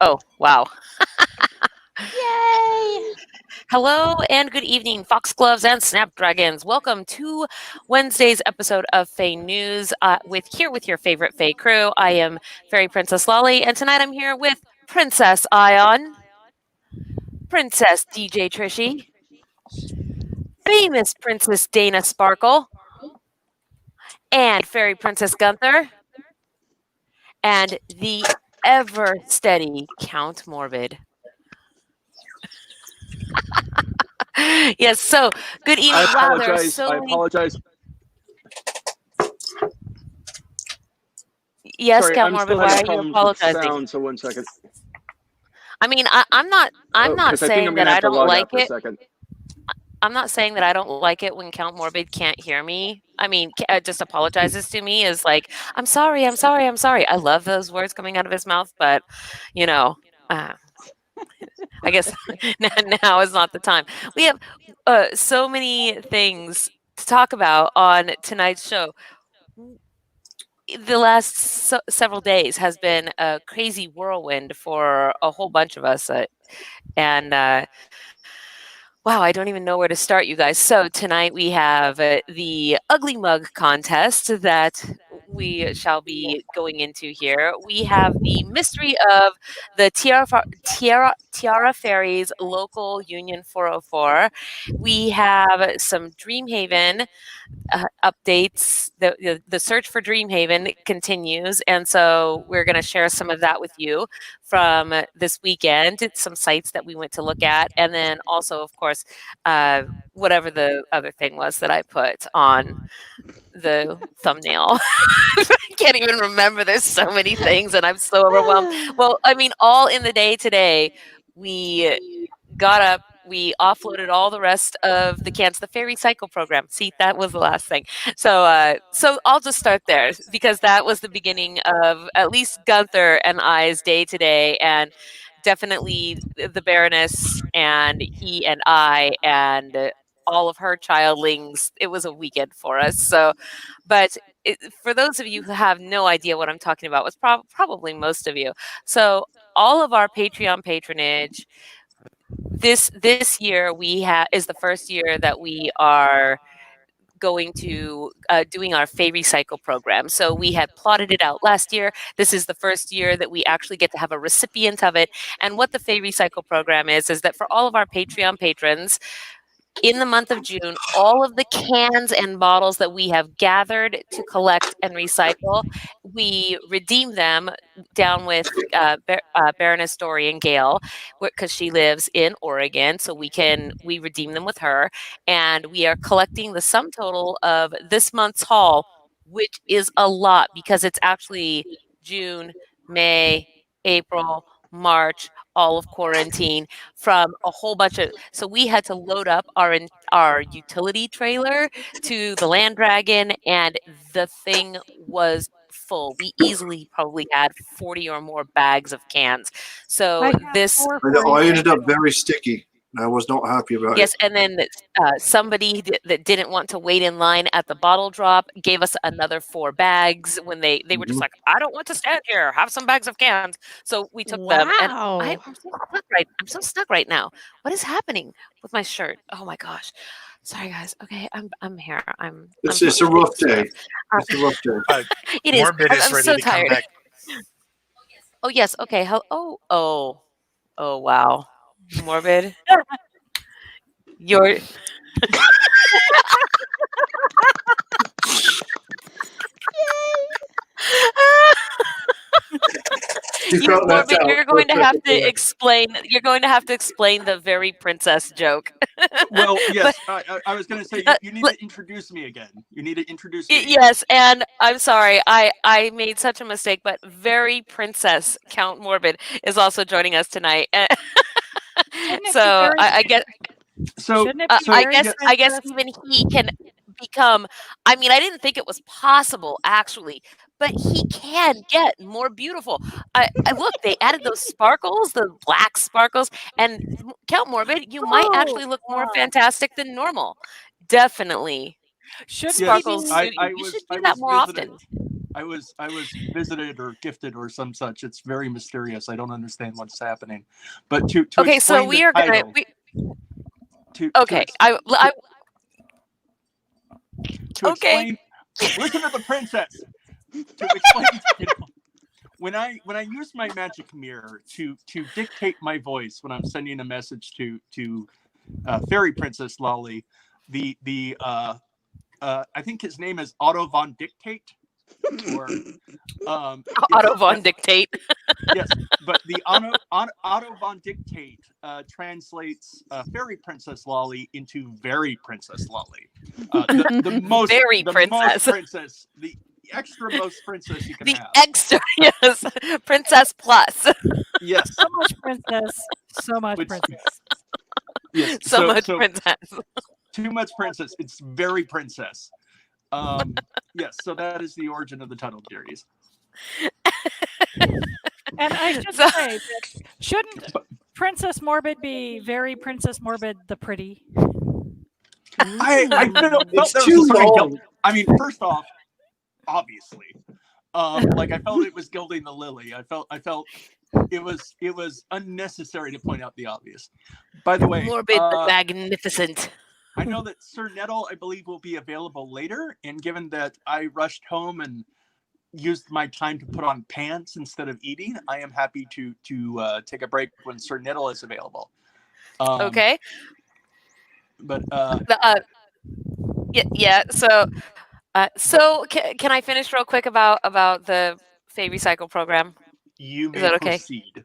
Oh, wow. Yay! Hello and good evening, Foxgloves and Snapdragons. Welcome to Wednesday's episode of FAE News with your favorite FAE crew. I am Fairy Princess Lolly, and tonight I'm here with Princess Ion, Princess DJ Trishy, famous Princess Dana Sparkle, and Fairy Princess Gunther, and the ever steady Count Morbid. Yes, so good evening. I Wow, there are apologize. so I many. apologize. Yes, Sorry, Count I'm Morbid, still why having are you problems with apologizing? sound, so 1 second. I mean, I'm not Oh, 'cause I think saying I'm that gonna I have to don't log like out for a it. second. I'm not saying that I don't like it when Count Morbid can't hear me. I mean, just apologizes to me is like, I'm sorry, I'm sorry, I'm sorry. I love those words coming out of his mouth, but, you know, I guess now is not the time. We have so many things to talk about on tonight's show. The last several days has been a crazy whirlwind for a whole bunch of us. And wow, I don't even know where to start, you guys. So tonight we have the Ugly Mug contest that we shall be going into here. We have the mystery of the Tiara Fairies Local Union 404. We have some Dreamhaven updates. The search for Dreamhaven continues, and so we're going to share some of that with you from this weekend. It's some sites that we went to look at, and then also, of course, whatever the other thing was that I put on the thumbnail. I can't even remember. There's so many things, and I'm so overwhelmed. Well, I mean, all in the day today, we got up, we offloaded all the rest of the cans, the fairy cycle program. See, that was the last thing. So I'll just start there because that was the beginning of at least Gunther and I's day today, and definitely the Baroness and he and I and all of her childlings. It was a weekend for us. So, but for those of you who have no idea what I'm talking about, was probably most of you. So all of our Patreon patronage this year is the first year that we are going to doing our Fairy Cycle program. So we had plotted it out last year. This is the first year that we actually get to have a recipient of it. And what the Fairy Cycle program is that for all of our Patreon patrons, in the month of June, all of the cans and bottles that we have gathered to collect and recycle, we redeem them down with Baroness Dorian Gale, because she lives in Oregon. So we redeem them with her, and we are collecting the sum total of this month's haul, which is a lot because it's actually June, May, April, March, all of quarantine from a whole bunch of. So we had to load up our utility trailer to the Land Dragon, and the thing was full. We easily probably had 40 or more bags of cans. So this. I ended up very sticky. I was not happy about Yes, it. and then somebody that didn't want to wait in line at the bottle drop gave us another 4 bags when they were just like, I don't want to stand here. Have some bags of cans. So we took them, and I'm so stuck right now. What is happening with my shirt? Oh my gosh. Sorry guys. Okay, I'm here. It's a rough day. It's a rough day. It is. Morbid is I'm ready so to come tired. back. Oh yes. Okay. Oh wow. Morbid. You're. Morbid, you're going to have to explain. You're going to have to explain the very princess joke. Well, yes, I was going to say you need to introduce me again. You need to introduce me. Yes, and I'm sorry, I made such a mistake, but very princess Count Morbid is also joining us tonight. So I guess. So I guess even he can become. I mean, I didn't think it was possible actually, but he can get more beautiful. I look, they added those sparkles, the black sparkles, and Count Morbid, you might actually look more fantastic than normal. Definitely. Yes, Sparkles. I You was should do I that was more visiting. often. I was visited or gifted or some such. It's very mysterious. I don't understand what's happening. But to Okay, explain so we the are gonna. title, Okay, to okay. explain, listen to the princess. To explain the title, when I use my magic mirror to dictate my voice when I'm sending a message to Fairy Princess Lolly, I think his name is Otto von Dictate, or Otto von Dictate. yes, but the Otto von Dictate translates Fairy Princess Lolly into Very Princess Lolly. The most Very the princess. most princess, the extra most princess you can The have. extra, yes, princess plus. Yes, So much princess. So much princess. yes, so much princess. Too much princess. It's very princess. Yes, so that is the origin of the title series. And I should say that shouldn't Princess Morbid be Very Princess Morbid the Pretty? I felt It's there too was a long. I mean, first off, obviously, like I felt it was gilding the lily. I felt it was unnecessary to point out the obvious. By the way, Morbid the magnificent. I know that Sir Nettle, I believe, will be available later, and given that I rushed home and used my time to put on pants instead of eating, I am happy to take a break when Sir Nettle is available. Okay. But yeah. So can I finish real quick about the FAE Recycle program? You Is may that okay? proceed.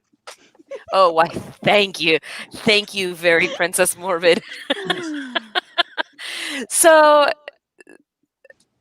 Oh, why? Thank you, Very Princess Morbid. So.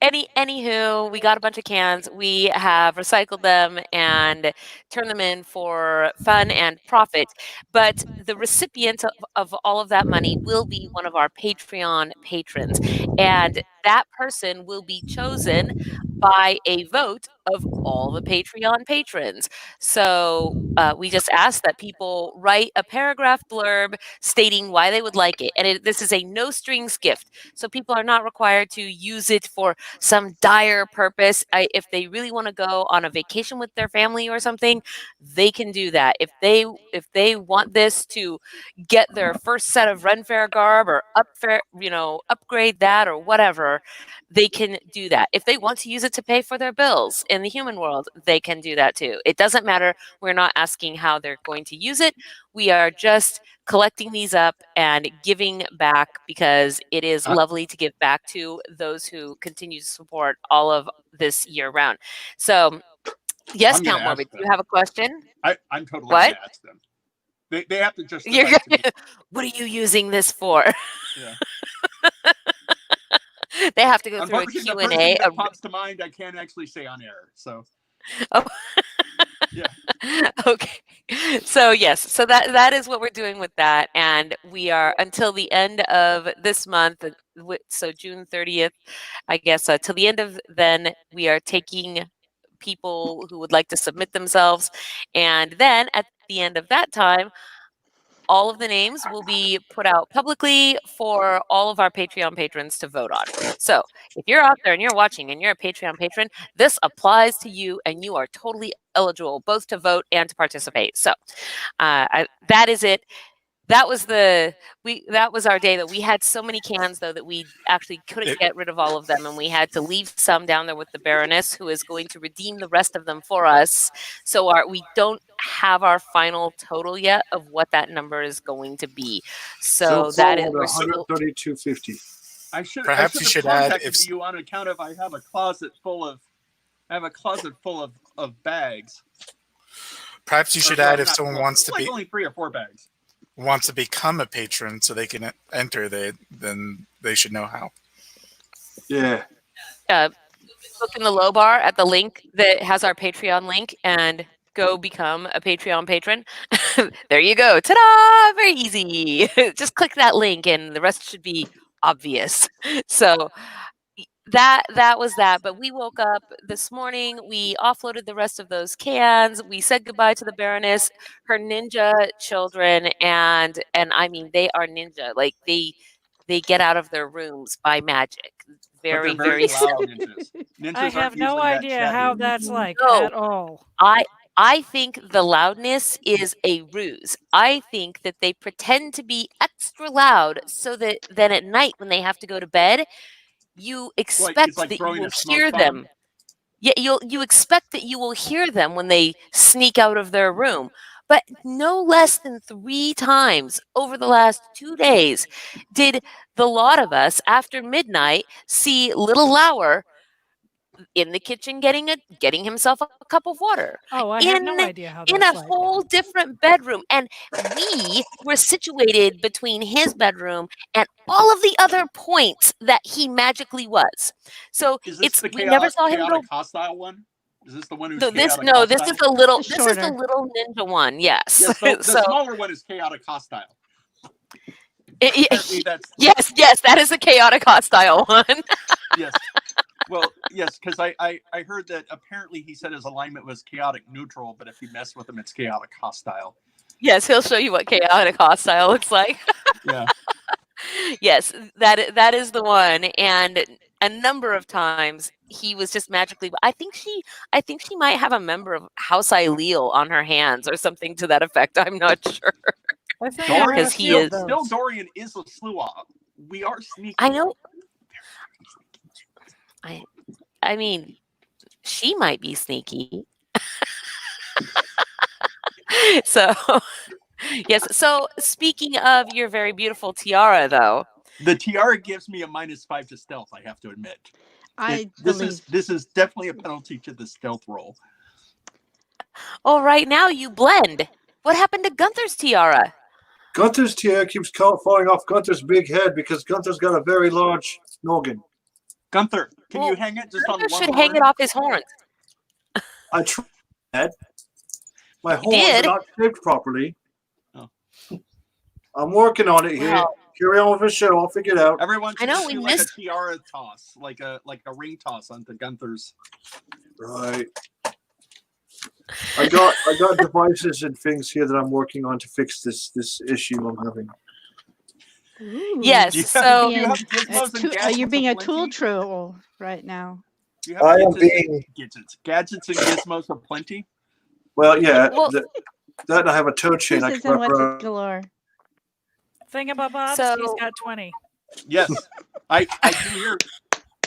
Anywho, we got a bunch of cans. We have recycled them and turned them in for fun and profit. But the recipient of all of that money will be one of our Patreon patrons. And that person will be chosen by a vote of all the Patreon patrons. So we just ask that people write a paragraph blurb stating why they would like it. And this is a no strings gift. So people are not required to use it for some dire purpose. If they really want to go on a vacation with their family or something, they can do that. If they want this to get their first set of Ren Fair garb or upgrade that or whatever, they can do that. If they want to use it to pay for their bills in the human world, they can do that too. It doesn't matter. We're not asking how they're going to use it. We are just collecting these up and giving back because it is lovely to give back to those who continue to support all of this year round. So, yes, Count Morbid, do you have a question? I'm totally What? going to ask them. They have to justify it to me. What are you using this for? Yeah. They have to go through a Unfortunately, Q&A. the person that pops to mind, I can't actually say on air. So. Oh. Yeah. Okay. So yes, so that is what we're doing with that, and we are until the end of this month. So June 30th, I guess, till the end of then we are taking people who would like to submit themselves, and then at the end of that time, all of the names will be put out publicly for all of our Patreon patrons to vote on. So if you're out there and you're watching and you're a Patreon patron, this applies to you and you are totally eligible both to vote and to participate. So that is it. That was our day that we had so many cans though that we actually couldn't get rid of all of them, and we had to leave some down there with the Baroness, who is going to redeem the rest of them for us. So we don't have our final total yet of what that number is going to be. So that is 132.50. Perhaps you should add you on account of I have a closet full of bags. Perhaps you should add if someone wants to like be only 3 or 4 bags. Wants to become a patron so they can enter, then they should know how. Yeah. Look in the low bar at the link that has our Patreon link and go become a Patreon patron. There you go. Ta-da! Very easy. Just click that link and the rest should be obvious. So that was that. But we woke up this morning. We offloaded the rest of those cans. We said goodbye to the Baroness, her ninja children, and I mean they are ninja. Like they get out of their rooms by magic. very, But they're very loud still. ninjas. Ninjas I aren't have no usually that idea chatty. how that's like No. at all. I think the loudness is a ruse. I think that they pretend to be extra loud so that then at night when they have to go to bed, you expect it's like that you throwing will a smoke hear bomb. them. Yeah, you expect that you will hear them when they sneak out of their room. But no less than 3 times over the last 2 days did the lot of us after midnight see little Lauer in the kitchen getting himself a cup of water Oh, I have no in idea how in that's a like. whole different bedroom, and we were situated between his bedroom and all of the other points that he magically was. So Is this it's the we never saw him go. chaotic hostile one? Is this the one who's No, this chaotic no, hostile? this is the little The this is the shorter. little ninja one. Yes. Yes, the So smaller one is chaotic hostile. it- Apparently that's yes, that is a chaotic hostile one. yes. Well, yes, because I heard that apparently he said his alignment was chaotic neutral, but if you mess with him, it's chaotic hostile. Yes, he'll show you what chaotic hostile looks like. Yeah. Yes, that is the one, and a number of times he was just magically. I think she might have a member of House Ylil on her hands or something to that effect. I'm not sure. I think Dorian, Because he still is- does. still Dorian is a slew-off. We are sneaky. I know. I mean, she might be sneaky. So, yes. So, speaking of your very beautiful tiara, though, The tiara gives me a -5 to stealth, I have to admit. believe. This is definitely a penalty to the stealth roll. oh, right now you blend. What happened to Gunther's tiara? Gunther's tiara keeps falling off Gunther's big head because Gunther's got a very large noggin. Gunther, can Well, you hang it just Gunther on one should horn? hang it off his horns. I tried. My You horns did? are not shaped properly. Oh. I'm working on it here. Wow. Carry on with the show. I'll figure it out. Everyone I should know, just we do like missed- a tiara toss, like a ring toss onto Gunther's. Right. I got devices and things here that I'm working on to fix this issue I'm having. Ooh. Yes. Do you So have, do you Being have a gizmos and you're gadgets being a aplenty? tool troll right now. Do you have I am gadgets and gizmos aplenty? Well, yeah. Well- that and I have a toe chain I Pieces can and wrap what's around. galore. Thingamabobs, So- he's got 20. Yes, I do hear.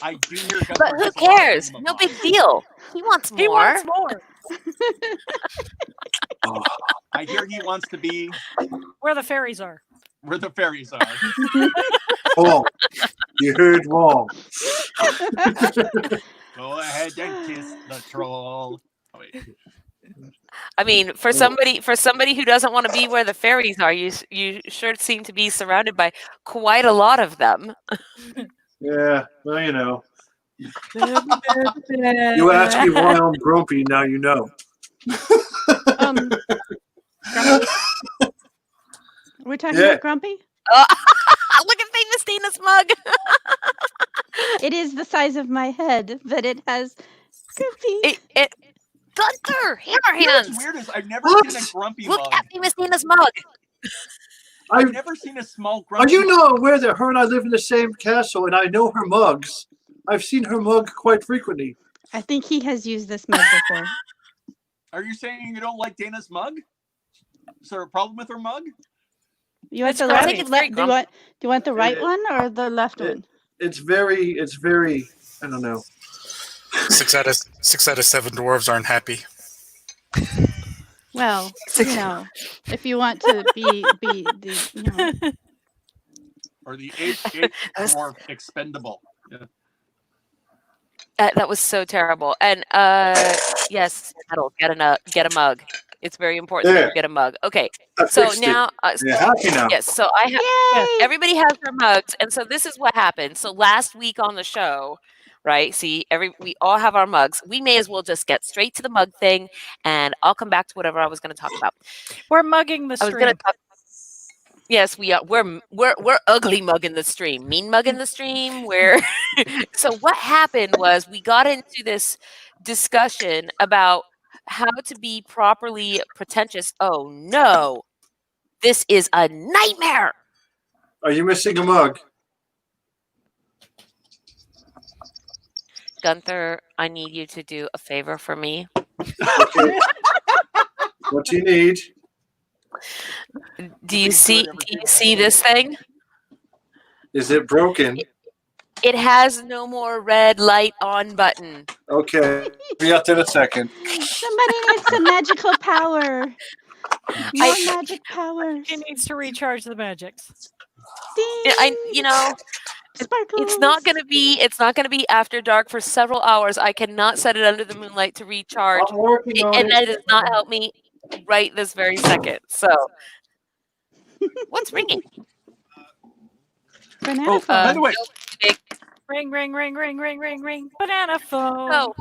I do hear. Gunther but who has a lot of cares? No thingamabobs. big deal. He wants more. He wants more. Oh, I hear he wants to be Where the fairies are. where the fairies are. oh, you heard wrong. Go ahead and kiss the troll. Oh, wait. I mean, for somebody who doesn't want to be where the fairies are, you sure seem to be surrounded by quite a lot of them. Yeah, well, you know. You ask me why I'm grumpy, now you know. Grumpy? We're talking Yeah. about Grumpy? Look at famous Dana's mug. It is the size of my head, but it has Grumpy. Gunther, You know Hammerhands. what's weird is I've never What? seen a grumpy Look mug. at famous Dana's mug. I've never seen a small grumpy. Are you not aware that her and I live in the same castle and I know her mugs? I've seen her mug quite frequently. I think he has used this mug before. Are you saying you don't like Dana's mug? Is there a problem with her mug? You want It's the grumpy. left? I think it's very do you want the right It- one or the left one? It's very, I don't know. 6 out of 7 dwarves aren't happy. Well, you know, if you want to be the, you know, Or the eighth dwarf expendable? Yeah. That was so terrible. And yes, Nettle, get a mug. It's very important that There. you get a mug. Okay, I so fixed it. now, You're happy now. yes, so I have. yay! Everybody has their mugs, and so this is what happened. So last week on the show, right? See, we all have our mugs. We may as well just get straight to the mug thing, and I'll come back to whatever I was going to talk about. We're mugging the I was going stream. to talk. Yes, we are. We're ugly mugging the stream, mean mugging the stream. So what happened was we got into this discussion about how to be properly pretentious. Oh no, this is a nightmare. Are you missing a mug? Gunther, I need you to do a favor for me. Okay. What do you need? Do you see this thing? Is it broken? It has no more red light on button. Okay. Be out there in a second. Somebody needs some magical power. More magic powers. He needs to recharge the magics. You know, Sparkles. it's not gonna be after dark for several hours. I cannot set it under the moonlight to recharge, I'm working on and it. that does not help me right this very second. So, what's ringing? Banana phone. By the way, Ring, ring, ring, ring, ring, ring, ring. Banana phone. Oh,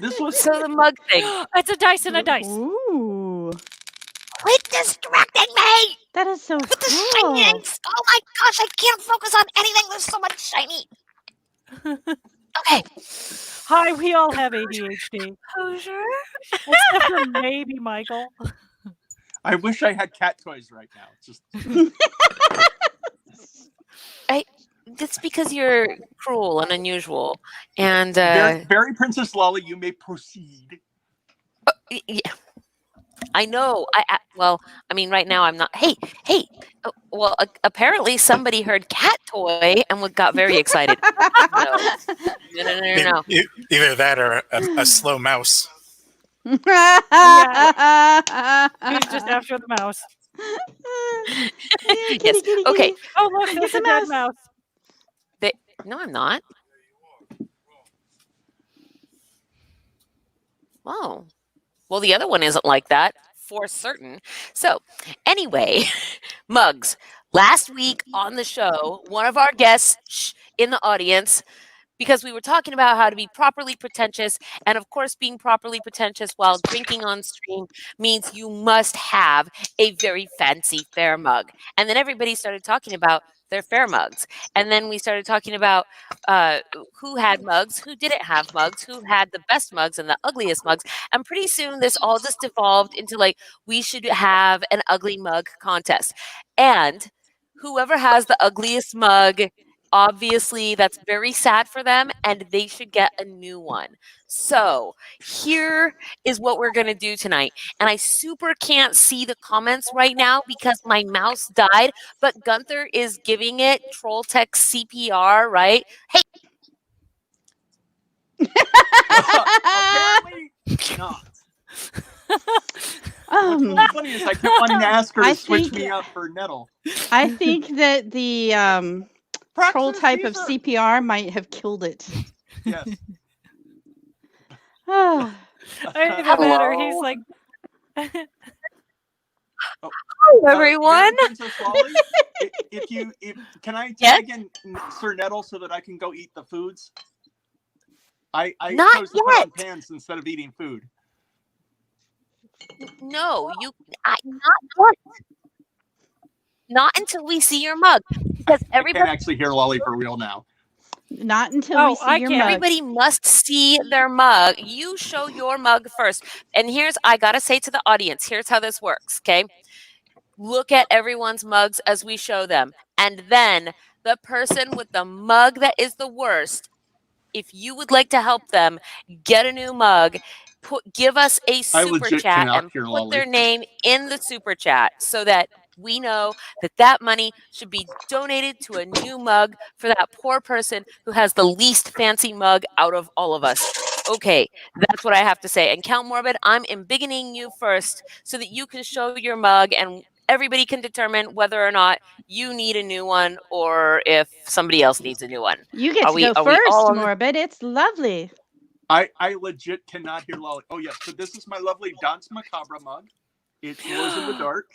this was so the mug thing. It's a dice and a dice. Ooh, Quit distracting me that is so with the cool. shinings. Oh my gosh, I can't focus on anything. There's so much shiny. Okay. Hi, we all have ADHD. Hoosier. Except for maybe Michael. I wish I had cat toys right now. It's just It's because you're cruel and unusual, and Very Princess Lolly, you may proceed. yeah, I know. Well, I mean, right now I'm not. Hey. Well, apparently somebody heard cat toy and got very excited. No. Either that or a slow mouse. He's just after the mouse. Yes. Okay. Oh, look, there's a dead mouse. No, I'm not. Oh. Well, the other one isn't like that, for certain. So, anyway, mugs. Last week on the show, one of our guests in the audience, because we were talking about how to be properly pretentious, and of course, being properly pretentious while drinking on stream means you must have a very fancy fair mug. And then everybody started talking about their fair mugs. And then we started talking about who had mugs, who didn't have mugs, who had the best mugs and the ugliest mugs. And pretty soon this all just evolved into like, we should have an ugly mug contest. And whoever has the ugliest mug, obviously that's very sad for them and they should get a new one. So here is what we're going to do tonight. And I super can't see the comments right now because my mouse died, but Gunther is giving it Troll Tech CPR, right? Hey. Apparently not. What's really funny is I kept wanting to ask her to switch me up for Nettle. I think that the troll Practice type of user. CPR might have killed it. Yes. Oh, Either that or he's like, Everyone. Princess Lolly, can I Yes? tag in Sir Nettle so that I can go eat the foods? I Not chose to put on yet. pants instead of eating food. No, not until we see your mug. Because I everybody can't actually hear Lolly for real now. not until Oh, we see I your can't. mug. Everybody must see their mug. You show your mug first. And I got to say to the audience, here's how this works, okay? Look at everyone's mugs as we show them. And then the person with the mug that is the worst, if you would like to help them get a new mug, give us a I super legit chat cannot and hear put Lolly. their name in the super chat so that we know that money should be donated to a new mug for that poor person who has the least fancy mug out of all of us. Okay, that's what I have to say. And Count Morbid, I'm embiggening you first so that you can show your mug and everybody can determine whether or not you need a new one or if somebody else needs a new one. You get Are to we- go are we first, all on the- Morbid. It's lovely. I legit cannot hear Lolly. Oh yes, so this is my lovely Dance Macabre mug. It glows in the dark.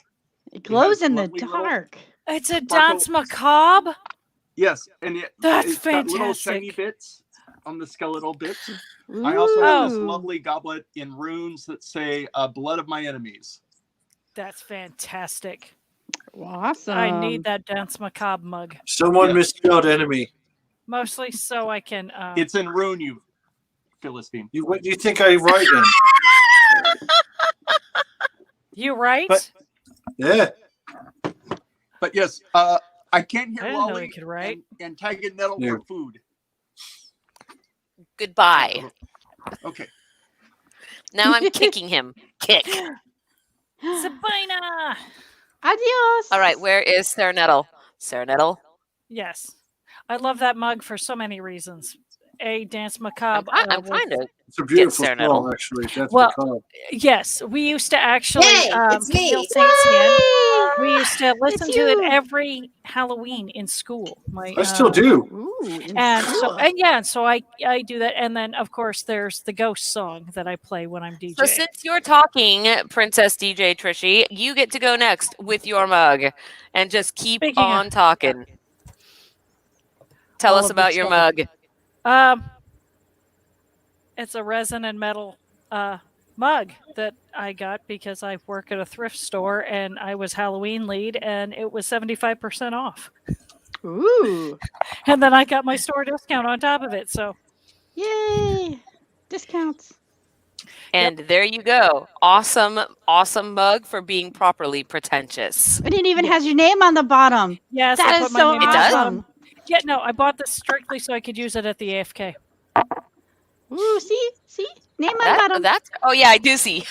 It glows in the lovely little- dark. it's a Sparkle. dance macabre. Yes, and That's it's got little shiny fantastic. bits on the skeletal bits. I also have this Ooh. lovely goblet in runes that say "Blood of my enemies." That's fantastic. Awesome. I need that dance macabre mug. Someone Yeah. misspelled enemy. Mostly so I can. It's in rune, you Philistine. What do you think I write in? You right? But- Yeah. But yes, I can't hear I didn't know Lolly you could write. and tag in Nettle Yeah. for food. Goodbye. Okay. Now I'm kicking him. Kick. Sabina. Adios. All right, where is Serenettle? Serenettle? Yes, I love that mug for so many reasons. A dance macabre. I'm with- trying to. It's a beautiful Serenettle. song, actually. That's Well, macabre. Yes, we used to actually. Hey, it's me. Camille Saint-Cyr, we Yay! used to listen It's to it you. every Halloween in school. I still do. Ooh, in And school. so I do that, and then of course there's the ghost song that I play when I'm DJing. So since you're talking, Princess DJ Trishy, you get to go next with your mug, and just keep Speaking of- on talking. Tell All us of about the your stuff. mug. It's a resin and metal mug that I got because I work at a thrift store and I was Halloween lead and it was 75% off. Ooh. And then I got my store discount on top of it. So Yay. Discounts. And there you go. Awesome, awesome mug for being properly pretentious. And it even Yeah. has your name on the bottom. yes, That I is put my so name It on does? the bottom. awesome. Yeah, no, I bought this strictly so I could use it at the AFK. Ooh, see? Name on the bottom. That's oh yeah, I do see.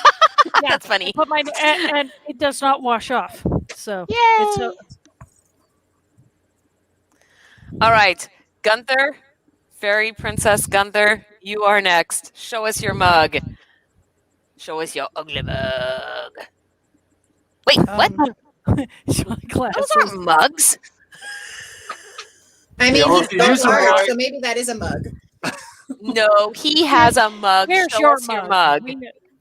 That's funny. But and it does not wash off. So Yay. it's All right, Gunther, Fairy Princess Gunther, you are next. Show us your mug. Show us your ugly mug. Wait, what? glasses. Those aren't mugs. I mean, Yeah, well, he's if you so use a large, mug- so maybe that is a mug. No, he has a mug. Here's Show your us mug. your mug.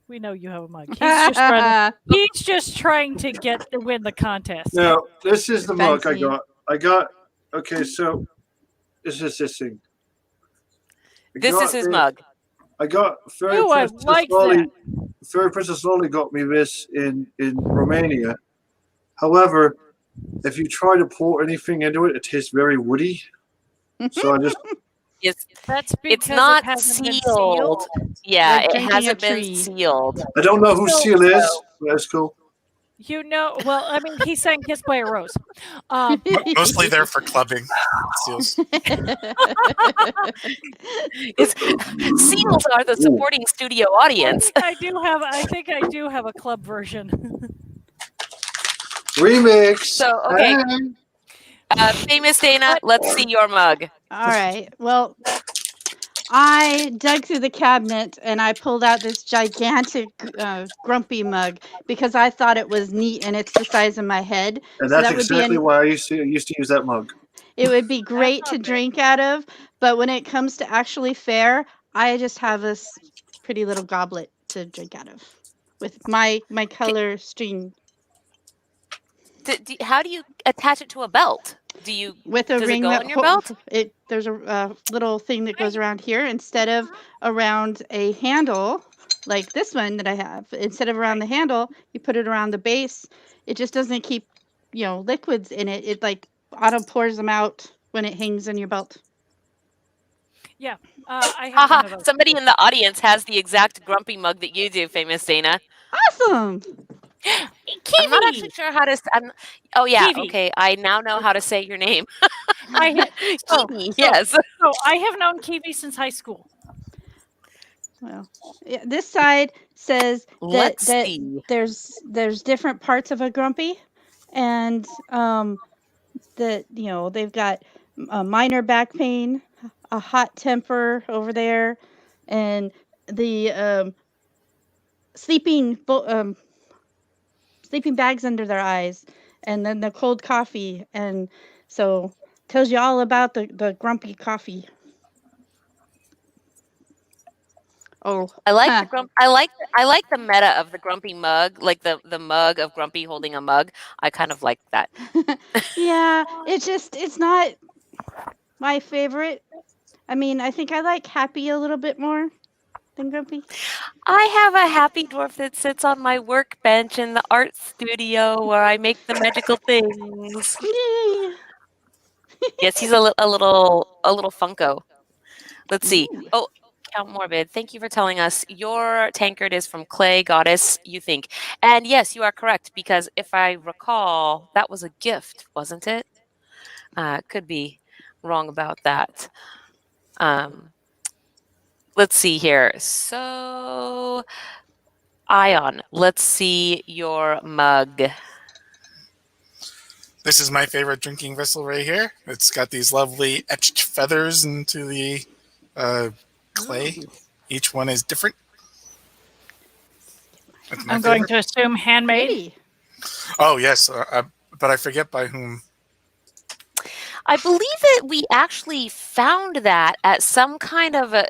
We know you have a mug. He's just trying to get to win the contest. Now, this is the mug I Fancy. got. Okay, so this is this thing. This is his mug. I got Fairy Ooh, I Princess like Lolly. that. Fairy Princess Lolly got me this in Romania. However, if you try to pour anything into it, it tastes very woody. So I just It's That's because it's not it hasn't been sealed. Yeah, Like it drinking a hasn't been tree. sealed. I don't know who So- Seal is. But that's cool. You know, well, I mean, he sang "Kissed by a Rose." Mostly there for clubbing. Seals. Seals are the supporting studio audience. I think I do have a club version. Remix. So, okay. Hey. Famous Dana, let's see your mug. All right. Well, I dug through the cabinet and I pulled out this gigantic grumpy mug because I thought it was neat and it's the size of my head. And So that's that would be exactly an- why I used to use that mug. It would be great not to bad. drink out of, but when it comes to actually fair, I just have this pretty little goblet to drink out of with my color string How do you attach it to a belt? Do you? with a Does it ring go that on your belt? There's a little thing that goes around here instead of around a handle like this one that I have. Instead of around the handle, you put it around the base. It just doesn't keep, liquids in it. It like auto pours them out when it hangs in your belt. Yeah, I have one of Haha, those. somebody in the audience has the exact grumpy mug that you do, Famous Dana. Awesome. I'm not actually sure how to. Oh yeah, Kiwi. okay. I now know how to say your name. So- Yes. So I have known Kiwi since high school. Well, yeah, this side says that Let's see. there's different parts of a grumpy, and that they've got a minor back pain, a hot temper over there, and the sleeping bags under their eyes, and then the cold coffee, and so tells you all about the grumpy coffee. Oh, I like huh. the I like the meta of the grumpy mug, like the mug of Grumpy holding a mug. I kind of like that. Yeah, it's not my favorite. I mean, I think I like Happy a little bit more than Grumpy. I have a happy dwarf that sits on my workbench in the art studio where I make the magical things. Yay. Yes, he's a little Funko. Let's see. Ooh. Oh, Count Morbid, thank you for telling us your tankard is from Clay Goddess, you think. And yes, you are correct, because if I recall, that was a gift, wasn't it? Could be wrong about that. let's see here. So, Ion, let's see your mug. This is my favorite drinking vessel right here. It's got these lovely etched feathers into the clay. Each one is different. That's my I'm going favorite. to assume handmade. Pretty. Oh yes, but I forget by whom. I believe that we actually found that at some kind of a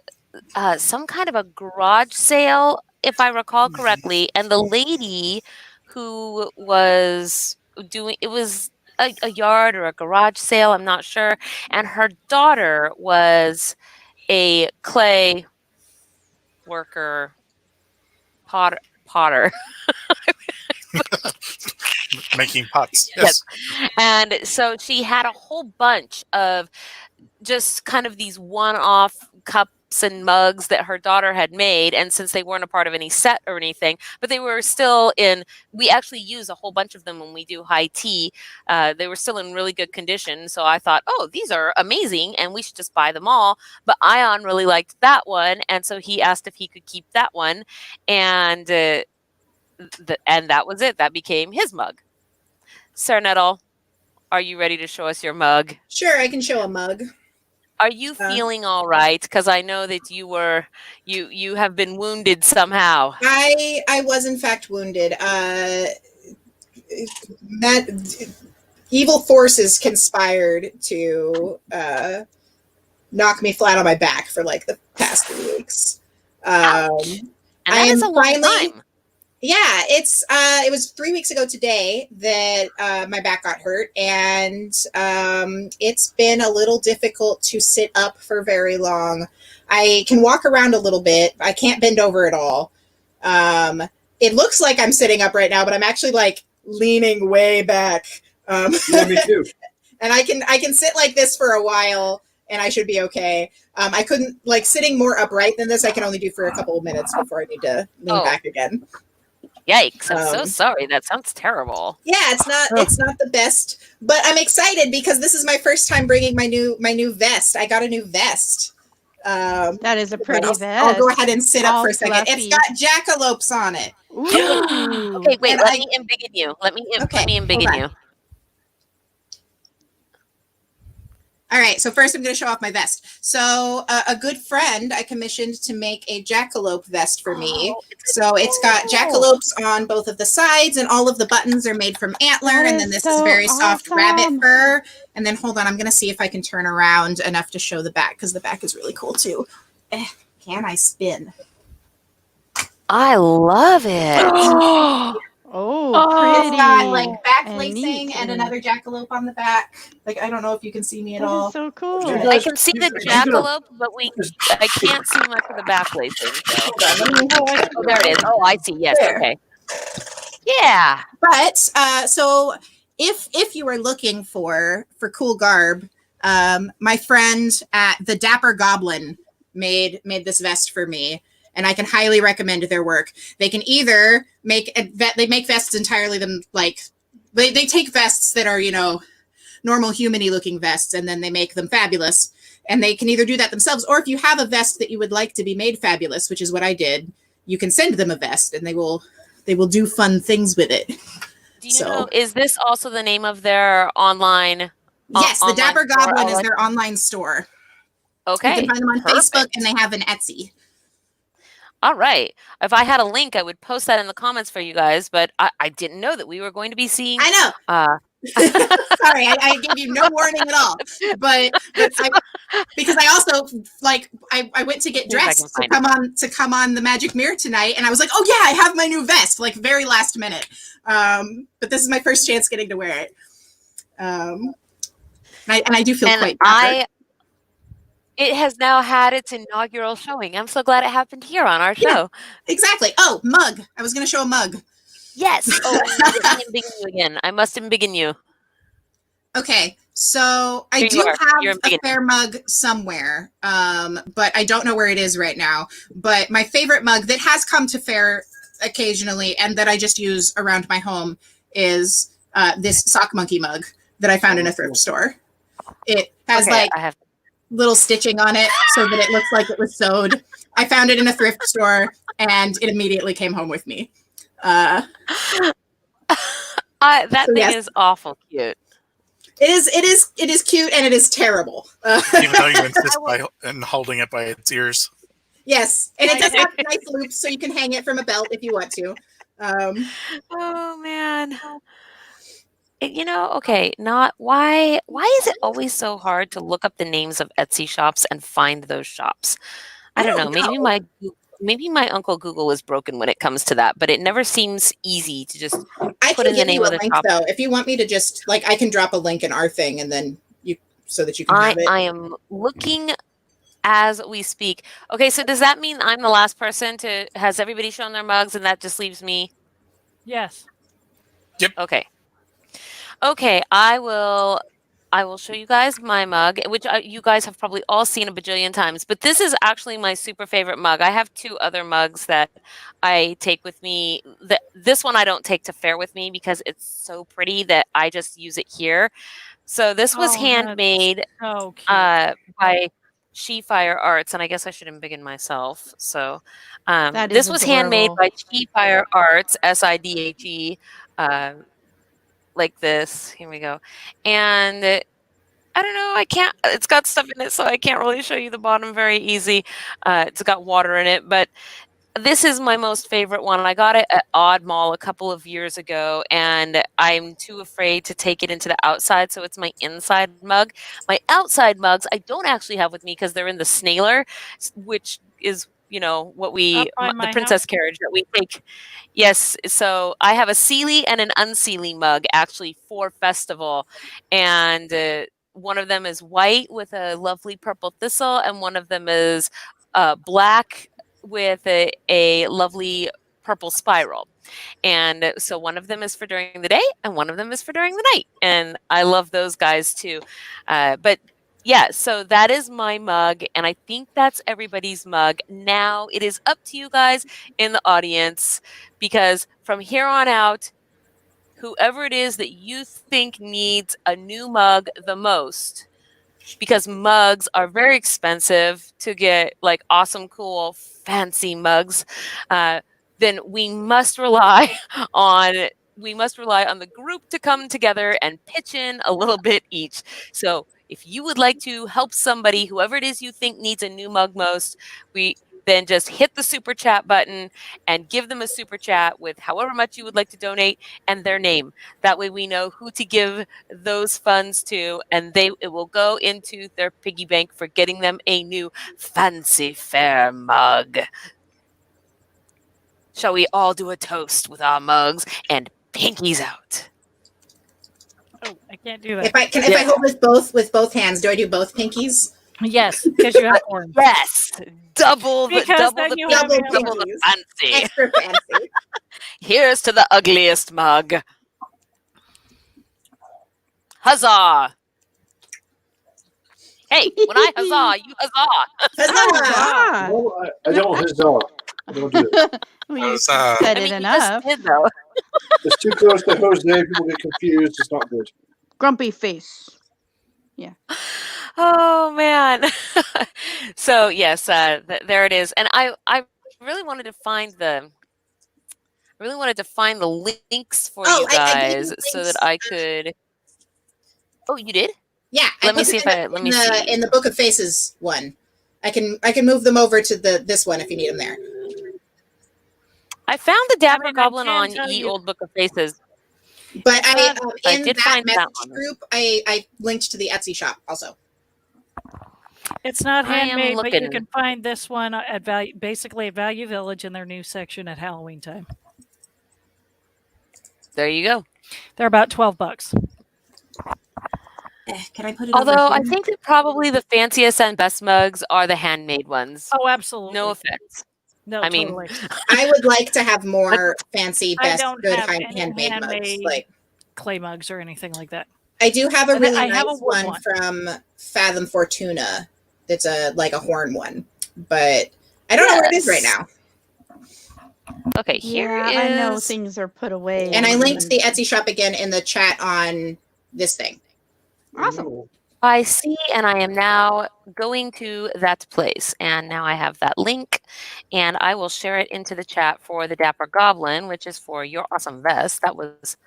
garage sale, if I recall correctly, and the lady who was doing it was a yard or a garage sale, I'm not sure, and her daughter was a clay worker potter. Making pots. Yes. And so she had a whole bunch of just kind of these one-off cups and mugs that her daughter had made. And since they weren't a part of any set or anything, but they were still we actually use a whole bunch of them when we do high tea. They were still in really good condition. So I thought, oh, these are amazing and we should just buy them all. But Ion really liked that one. And so he asked if he could keep that one. And that was it. That became his mug. Sir Nettle, are you ready to show us your mug? Sure, I can show a mug. Are you feeling all right? Because I know that you have been wounded somehow. I was in fact wounded. Evil forces conspired to knock me flat on my back for like the past 3 weeks. And that is a long time. Yeah, it was 3 weeks ago today that my back got hurt, and it's been a little difficult to sit up for very long. I can walk around a little bit. I can't bend over at all. It looks like I'm sitting up right now, but I'm actually like leaning way back. Yeah, me too. And I can sit like this for a while, and I should be okay. I couldn't sitting more upright than this. I can only do for a couple of minutes before I need to lean back again. Yikes! I'm so sorry. That sounds terrible. Yeah, it's not the best, but I'm excited because this is my first time bringing my new vest. I got a new vest. That is a pretty vest. I'll go ahead and sit up All for a second. fluffy. It's got jackalopes on it. Ooh. Okay, wait. And Let me embiggen you. Let me embiggen you. All right, so first I'm going to show off my vest. So a good friend I commissioned to make a jackalope vest for me. So it's got jackalopes on both of the sides, and all of the buttons are made from antler, and then this is very soft rabbit fur. And then hold on, I'm going to see if I can turn around enough to show the back, because the back is really cool too. Can I spin? I love it. Pretty. It's got back and lacing neat. and another jackalope on the back. I don't know if you can see me at That all. is so cool. I can see the jackalope, but I can't see much of the back lacing. So. Oh, there it is. Oh, I see. Yes. There. Okay. Yeah. But so if you are looking for cool garb, my friend at the Dapper Goblin made this vest for me, and I can highly recommend their work. They can either make vests entirely they take vests that are normal human-y looking vests, and then they make them fabulous. And they can either do that themselves, or if you have a vest that you would like to be made fabulous, which is what I did, you can send them a vest, and they will do fun things with it. Do you know? Is this also the name of their online? Yes, the Dapper Goblin is like their online store. Okay. You can find them on Perfect. Facebook, and they have an Etsy. All right. If I had a link, I would post that in the comments for you guys, but I didn't know that we were going to be seeing. I know. Sorry, I gave you no warning at all. But because I also I went to get dressed to come on the Magic Mirror tonight, and I was like, oh yeah, I have my new vest, very last minute. But this is my first chance getting to wear it. And I do feel quite proud. It has now had its inaugural showing. I'm so glad it happened here on our show. Yeah, exactly. Oh, mug. I was going to show a mug. Yes. Oh, let me embiggen you again. I must embiggen you. Okay. So I do have a fair mug somewhere, but I don't know where it is right now. But my favorite mug that has come to fair occasionally and that I just use around my home is this sock monkey mug that I found in a thrift store. It has little stitching on it so that it looks like it was sewed. I found it in a thrift store, and it immediately came home with me. That So thing yes. is awful cute. It is cute, and it is terrible. Even though you insist in holding it by its ears. Yes, and it does have nice loops, so you can hang it from a belt if you want to. Oh man. You know, okay, not why is it always so hard to look up the names of Etsy shops and find those shops? I don't know. Maybe my Uncle Google is broken when it comes to that, but it never seems easy to just I put can in the give name you a of the link shop. though. If you want me to just like, I can drop a link in our thing, and then so that you can have it. I am looking as we speak. Okay, so does that mean I'm the last person to? Has everybody shown their mugs, and that just leaves me? Yes. Okay. Okay, I will show you guys my mug, which you guys have probably all seen a bajillion times, but this is actually my super favorite mug. I have 2 other mugs that I take with me. This one I don't take to fair with me because it's so pretty that I just use it here. So this was handmade so cute. by Fire Arts, and I guess I should embiggen myself. So That this is was handmade adorable. by Fire Arts, SIDHE. Like this. Here we go. And I don't know, it's got stuff in it, so I can't really show you the bottom very easy. It's got water in it, but this is my most favorite one. I got it at Odd Mall a couple of years ago, and I'm too afraid to take it into the outside, so it's my inside mug. My outside mugs I don't actually have with me because they're in the snailer, which is, you know, what Up by the my princess house? carriage that we take. Yes, so I have a Sealy and an unsealy mug actually for festival, and one of them is white with a lovely purple thistle, and one of them is black with a lovely purple spiral. And so one of them is for during the day, and one of them is for during the night, and I love those guys too. But yeah, so that is my mug, and I think that's everybody's mug. Now it is up to you guys in the audience, because from here on out, whoever it is that you think needs a new mug the most, because mugs are very expensive to get, like awesome, cool, fancy mugs, then we must rely on the group to come together and pitch in a little bit each. So if you would like to help somebody, whoever it is you think needs a new mug most, then just hit the super chat button and give them a super chat with however much you would like to donate and their name. That way we know who to give those funds to, and it will go into their piggy bank for getting them a new fancy fair mug. Shall we all do a toast with our mugs and pinkies out? Oh, I can't do that. If I hold with both hands, do I do both pinkies? Yes, because you have horns. Yes, double the pinkies. fancy. Extra fancy. Here's to the ugliest mug. Huzzah! Hey, when I huzzah, you huzzah. Huzzah! No, I don't huzzah. I don't do it. Well, you Huzzah. said I it mean, you enough. just did, though. It's too close to Jose. People get confused. It's not good. Grumpy face. Oh man. So yes, there it is. And I really wanted to find the links for you guys so that I could. Oh, you did? Yeah. Let me see. In the Book of Faces one, I can move them over to this one if you need them there. I found the Dapper I Goblin can on tell Ye you- Old Book of Faces. But I in did that find that message one. group, I linked to the Etsy shop also. It's not I am handmade, but you looking. can find this one at basically at Value Village in their new section at Halloween time. There you go. They're about $12. Can I put it? Although over I here? think that probably the fanciest and best mugs are the handmade ones. Oh, absolutely. No offense. No, I mean, totally. I would like to have more fancy, I best, don't good have any handmade mugs. handmade Like clay mugs or anything like that. I do have a And really I have nice a wood one one. from Fathom Fortuna. That's a horn one, but I don't know where it is right now. Okay, here I know is- things are put away. And I linked the Etsy shop again in the chat on this thing. Awesome. I see, and I am now going to that place. And now I have that link, and I will share it into the chat for the Dapper Goblin, which is for your awesome vest. That was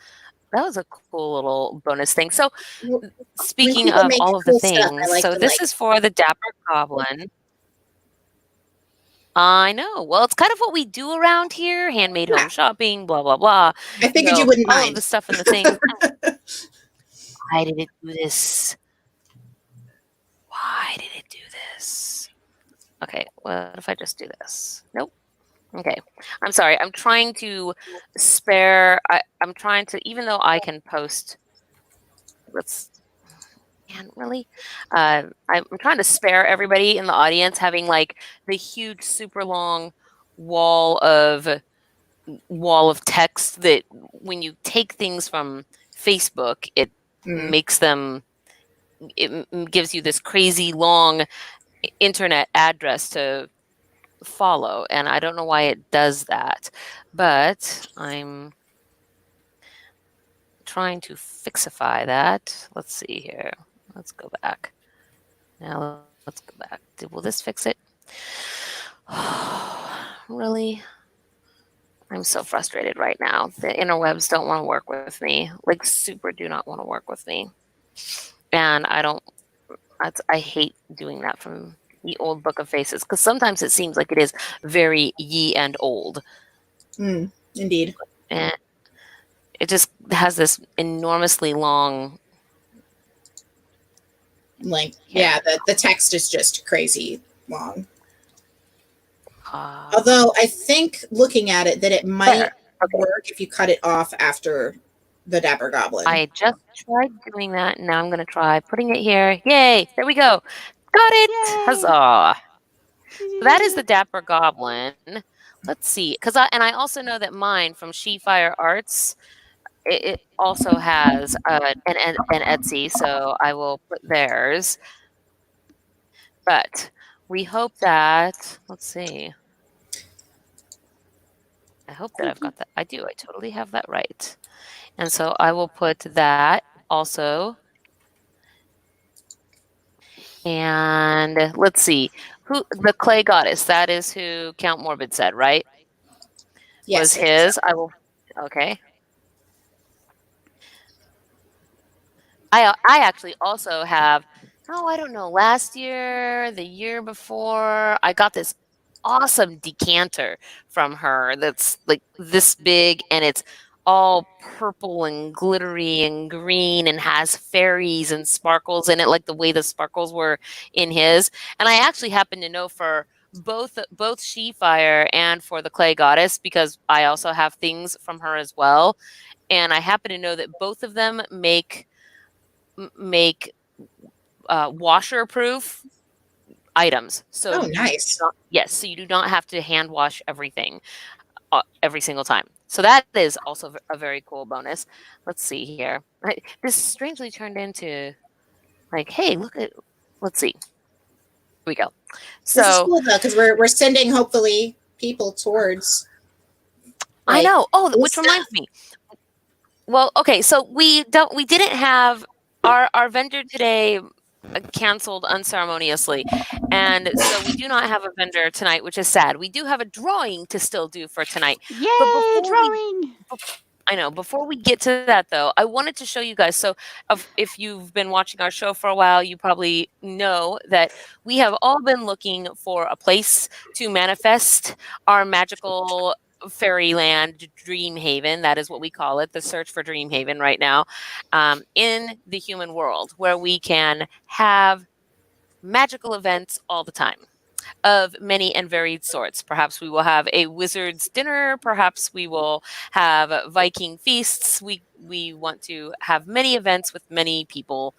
a cool little bonus thing. So When speaking people of make all of the cool stuff, I things, like so to this is for the Dapper Goblin. I know. Well, it's kind of what we do around here, handmade home shopping, blah, blah, blah. I figured you wouldn't all mind. of the stuff and the things. Why did it do this? Why did it do this? Okay, what if I just do this? Nope. Okay, I'm sorry. I'm trying to spare. I'm trying to, even though I can post. Man, really? I'm trying to spare everybody in the audience having like the huge, super long wall of text that when you take things from Facebook, it makes them. It gives you this crazy long internet address to follow, and I don't know why it does that, but I'm trying to fixify that. Let's see here. Let's go back. Now let's go back. Will this fix it? Really? I'm so frustrated right now. The interwebs don't want to work with me. Like, super do not want to work with me. And I hate doing that from the old Book of Faces, because sometimes it seems like it is very ye and old. Indeed. And it just has this enormously long. Like, yeah, the text is just crazy long. Although I think looking at it that it might work if you cut it off after the Dapper Goblin. I just tried doing that, and now I'm going to try putting it here. Yay! There we go. Got it! Yay! Huzzah! So that is the Dapper Goblin. Let's see, and I also know that mine from She Fire Arts, it also has an Etsy, so I will put theirs. But we hope that, let's see. I hope that I've got that. I do. I totally have that right. And so I will put that also. And let's see. The clay goddess, that is who Count Morbid said, right? Yes. Was his. I will. Okay. I actually also have, I don't know, last year, the year before, I got this awesome decanter from her that's like this big, and it's all purple and glittery and green and has fairies and sparkles in it, like the way the sparkles were in his. And I actually happen to know for both She Fire and for the Clay Goddess, because I also have things from her as well. And I happen to know that both of them make washer-proof items. So nice. Yes, so you do not have to hand wash everything every single time. So that is also a very cool bonus. Let's see here. This strangely turned into like, hey, let's see. Here we go. So this is cool though, because we're sending hopefully people towards. I know. Oh, which reminds me. Well, okay, so we didn't have our vendor today canceled unceremoniously, and so we do not have a vendor tonight, which is sad. We do have a drawing to still do for tonight. Yay, drawing! I know. Before we get to that, though, I wanted to show you guys. So if you've been watching our show for a while, you probably know that we have all been looking for a place to manifest our magical fairyland Dreamhaven. That is what we call it, the search for Dreamhaven right now, in the human world, where we can have magical events all the time of many and varied sorts. Perhaps we will have a wizard's dinner. Perhaps we will have Viking feasts. We want to have many events with many people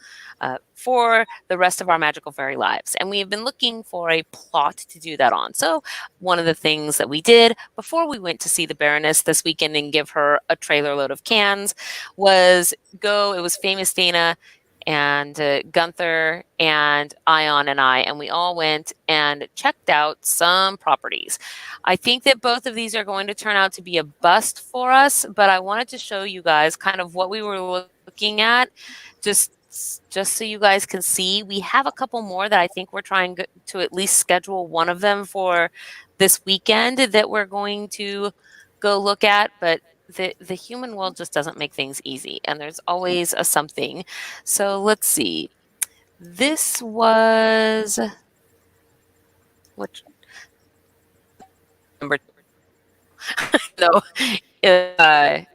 for the rest of our magical fairy lives. And we have been looking for a plot to do that on. So one of the things that we did before we went to see the Baroness this weekend and give her a trailer load of cans was it was Famous Dana and Gunther and Ion and we all went and checked out some properties. I think that both of these are going to turn out to be a bust for us, but I wanted to show you guys kind of what we were looking at, just just so you guys can see. We have a couple more that I think we're trying to at least schedule one of them for this weekend that we're going to go look at, but the human world just doesn't make things easy, and there's always a something. So let's see. This was which number? No, is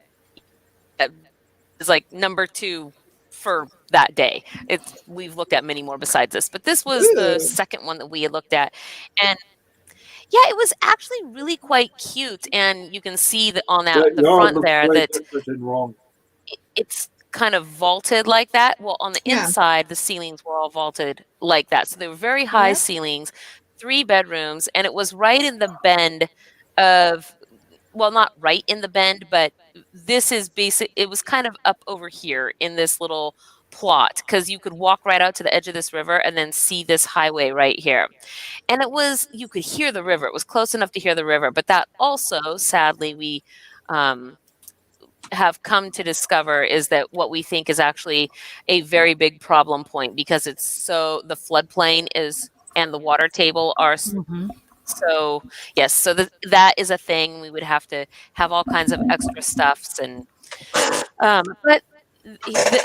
like number 2 for that day. We've looked at many more besides this, but this was the second one that we had looked at, and yeah, it was actually really quite cute. And you can see that on that the front there that it's kind of vaulted like that. Well, on the inside, the ceilings were all vaulted like that, so they were very high ceilings, 3 bedrooms, and it was right in the bend of. Well, not right in the bend, but this is it was kind of up over here in this little plot, because you could walk right out to the edge of this river and then see this highway right here. And you could hear the river. It was close enough to hear the river, but that also, sadly, we have come to discover is that what we think is actually a very big problem point, because it's the floodplain is and the water table are so yes, so that is a thing. We would have to have all kinds of extra stuffs, and but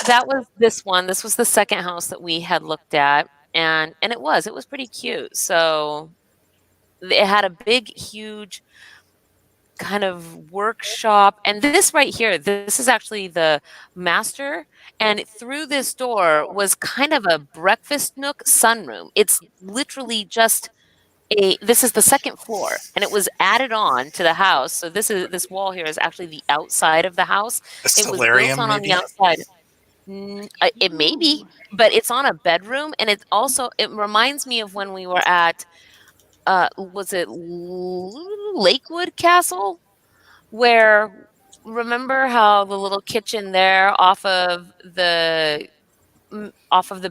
that was this one. This was the second house that we had looked at, and it was pretty cute. So it had a big, huge kind of workshop, and this right here, this is actually the master, and through this door was kind of a breakfast nook sunroom. It's literally just this is the second floor, and it was added on to the house. So this wall here is actually the outside of the house. It was built on the outside. It may be, but it's on a bedroom, and it reminds me of when we were at was it Lakewood Castle, where remember how the little kitchen there off of the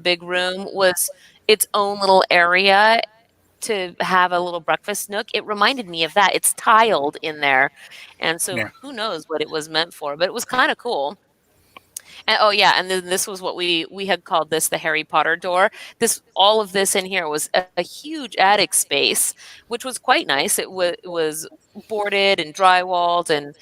big room was its own little area to have a little breakfast nook. It reminded me of that. It's tiled in there, and so who knows what it was meant for, but it was kind of cool. And and then this was what we had called this the Harry Potter door. All of this in here was a huge attic space, which was quite nice. It was boarded and drywalled and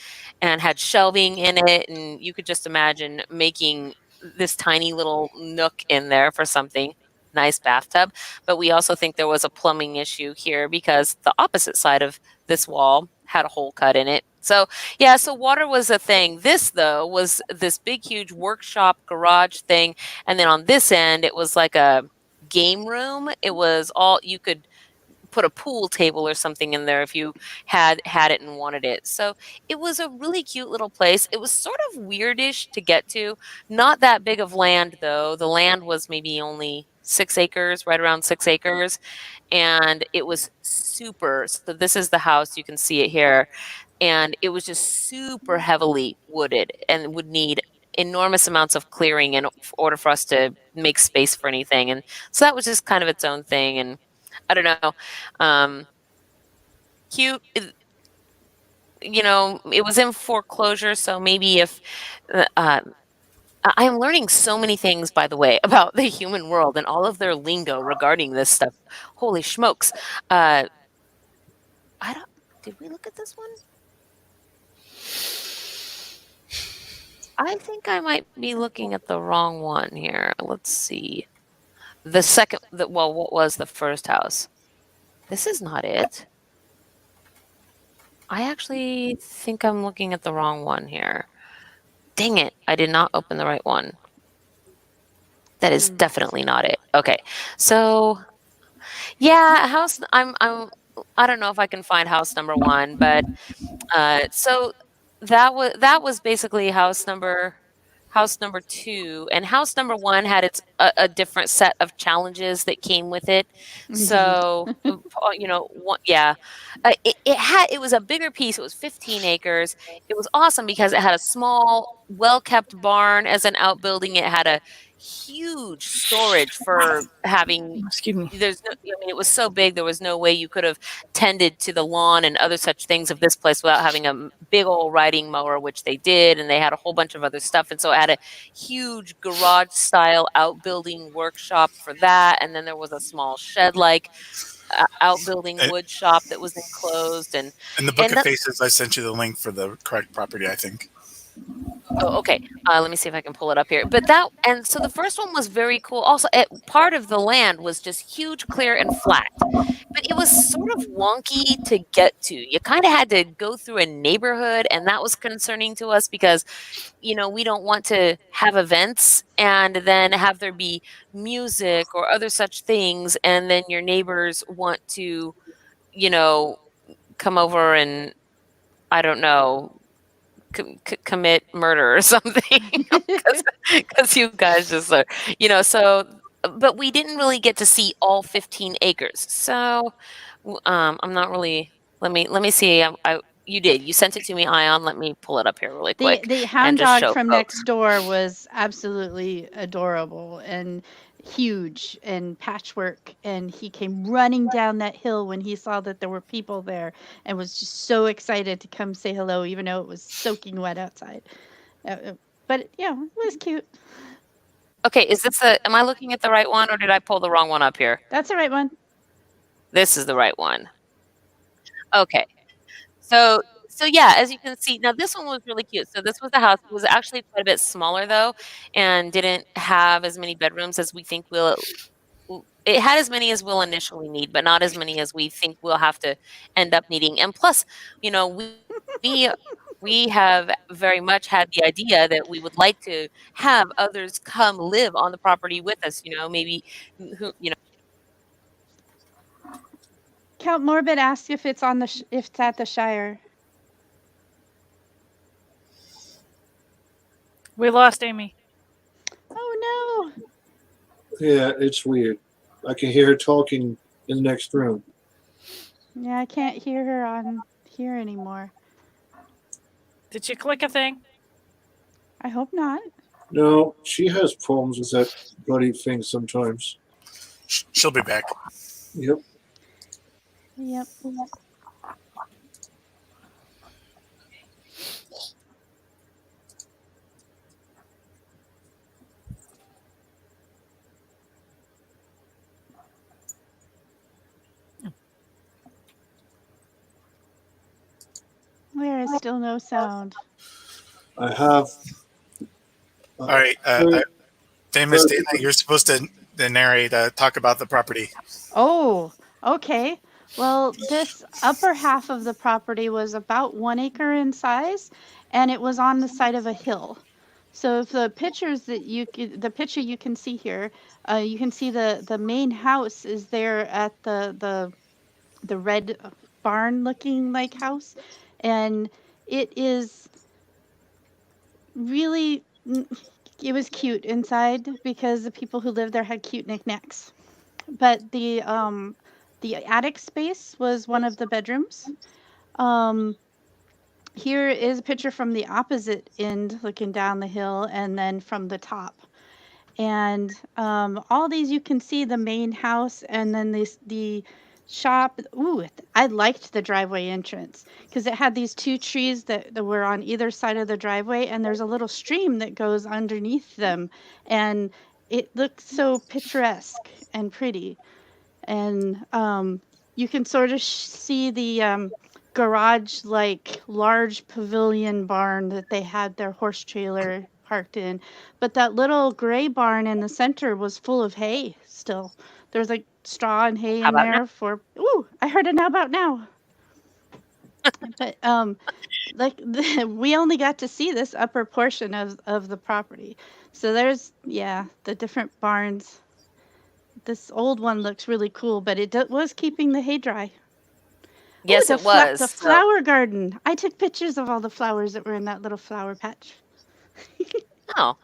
had shelving in it, and you could just imagine making this tiny little nook in there for something. Nice bathtub. But we also think there was a plumbing issue here, because the opposite side of this wall had a hole cut in it. So so water was a thing. This, though, was this big, huge workshop garage thing. And then on this end, it was like a game room. It was you could put a pool table or something in there if you had it and wanted it. So it was a really cute little place. It was sort of weirdish to get to. Not that big of land, though. The land was maybe only 6 acres, right around 6 acres. And it was super. So this is the house. You can see it here. And it was just super heavily wooded and would need enormous amounts of clearing in order for us to make space for anything. And so that was just kind of its own thing. And I don't know, cute. It was in foreclosure, so maybe if I am learning so many things, by the way, about the human world and all of their lingo regarding this stuff. Holy smokes! Did we look at this one? I think I might be looking at the wrong one here. Let's see. The second, what was the first house? This is not it. I actually think I'm looking at the wrong one here. Dang it, I did not open the right one. That is definitely not it. Okay, so house. I don't know if I can find house number 1, but so that was basically house number 2, and house number 1 had a different set of challenges that came with it. So it was a bigger piece. It was 15 acres. It was awesome because it had a small, well-kept barn as an outbuilding. It had a huge storage for having. Excuse me. There's no, I mean, it was so big, there was no way you could have tended to the lawn and other such things of this place without having a big old riding mower, which they did, and they had a whole bunch of other stuff. And so it had a huge garage style outbuilding workshop for that. And then there was a small shed like outbuilding wood shop that was enclosed. And In the Book of Faces, I sent you the link for the correct property, I think. oh, okay. Let me see if I can pull it up here. But so the first one was very cool. Also, part of the land was just huge, clear, and flat. But it was sort of wonky to get to. You kind of had to go through a neighborhood, and that was concerning to us because, we don't want to have events and then have there be music or other such things, and then your neighbors want to, come over and, I don't know, commit murder or something because you guys just are, so, but we didn't really get to see all 15 acres. So I'm not really, let me see. You sent it to me, Ion. Let me pull it up here really quick. The hound dog from next door was absolutely adorable and huge and patchwork, and he came running down that hill when he saw that there were people there and was just so excited to come say hello, even though it was soaking wet outside. But yeah, it was cute. Okay, am I looking at the right one, or did I pull the wrong one up here? That's the right one. This is the right one. Okay. So yeah, as you can see, now this one was really cute. So this was the house. It was actually quite a bit smaller though, and didn't have as many bedrooms as we think it had as many as we'll initially need, but not as many as we think we'll have to end up needing. And plus, we have very much had the idea that we would like to have others come live on the property with us, maybe Count Morbid asked if it's on if it's at the Shire. We lost Ammie. Oh no. Yeah, it's weird. I can hear her talking in the next room. Yeah, I can't hear her on here anymore. Did you click a thing? I hope not. No, she has problems with that bloody thing sometimes. She'll be back. Yep. Yep. There is still no sound. I have. All right. Famous Dana, you're supposed to narrate, talk about the property. Oh, okay. Well, this upper half of the property was about 1 acre in size, and it was on the side of a hill. So if the picture you can see here, you can see the main house is there at the red barn looking like house, and it is really, it was cute inside because the people who lived there had cute knickknacks. But the attic space was one of the bedrooms. Here is a picture from the opposite end, looking down the hill, and then from the top. And all these, you can see the main house, and then the shop. Ooh, I liked the driveway entrance because it had these 2 trees that were on either side of the driveway, and there's a little stream that goes underneath them, and it looks so picturesque and pretty. And you can sort of see the garage, like large pavilion barn that they had their horse trailer parked in. But that little gray barn in the center was full of hay still. There's like straw and hay in there for. Ooh, I heard it about now. But we only got to see this upper portion of the property. So there's the different barns. This old one looks really cool, but it was keeping the hay dry. Yes, it was. The flower garden. I took pictures of all the flowers that were in that little flower patch. Oh.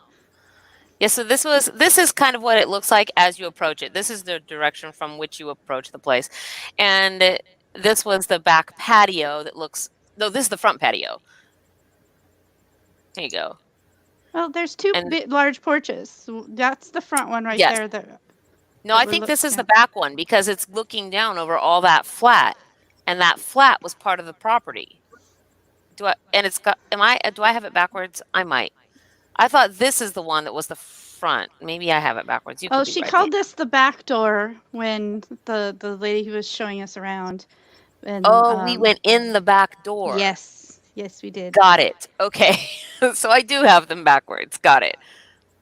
Yeah, so this is kind of what it looks like as you approach it. This is the direction from which you approach the place. And this was the back patio that looks, no, this is the front patio. There you go. Well, there's two And- large porches. That's the front one right Yes. there. That No, that I we're think this is the looking back one because it's looking down over all that flat, and that flat was part of the property. Do I? And it's got. Do I have it backwards? I might. I thought this is the one that was the front. Maybe I have it backwards. You Oh, could be she right. called this the back door when the lady who was showing us around. And, Oh, we went in the back door. Yes, yes, we did. Got it. Okay. So I do have them backwards. Got it.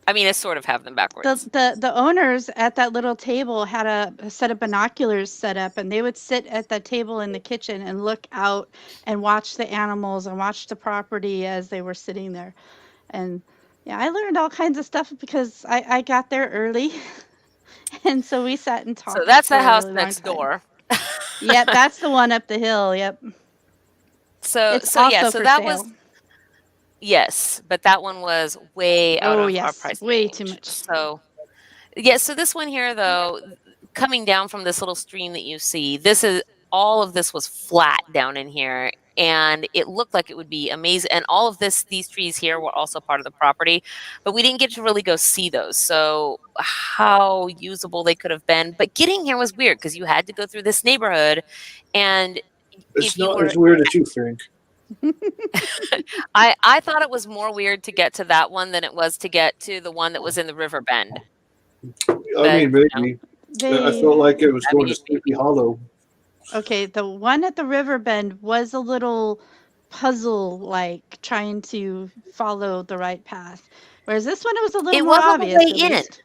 I mean, I sort of have them backwards. The owners at that little table had a set of binoculars set up, and they would sit at that table in the kitchen and look out and watch the animals and watch the property as they were sitting there. And yeah, I learned all kinds of stuff because I got there early, and so we sat and talked. So that's for the a house really long next time. door. Yeah, that's the one up the hill. Yep. So It's so yeah, also so for that sale. was yes, but that one was way out Oh, of our yes, price way range. too much. So yeah, so this one here though, coming down from this little stream that you see, this is all of this was flat down in here, and it looked like it would be amazing. And all of these trees here were also part of the property, but we didn't get to really go see those. So how usable they could have been, but getting here was weird because you had to go through this neighborhood, and It's if you not were as weird as you think. I thought it was more weird to get to that one than it was to get to the one that was in the river bend. I mean, maybe. I They felt like it was I going mean, to Sleepy Hollow. Okay, the one at the river bend was a little puzzle like trying to follow the right path. Whereas this one it was a little It more was on the obvious way at in. least.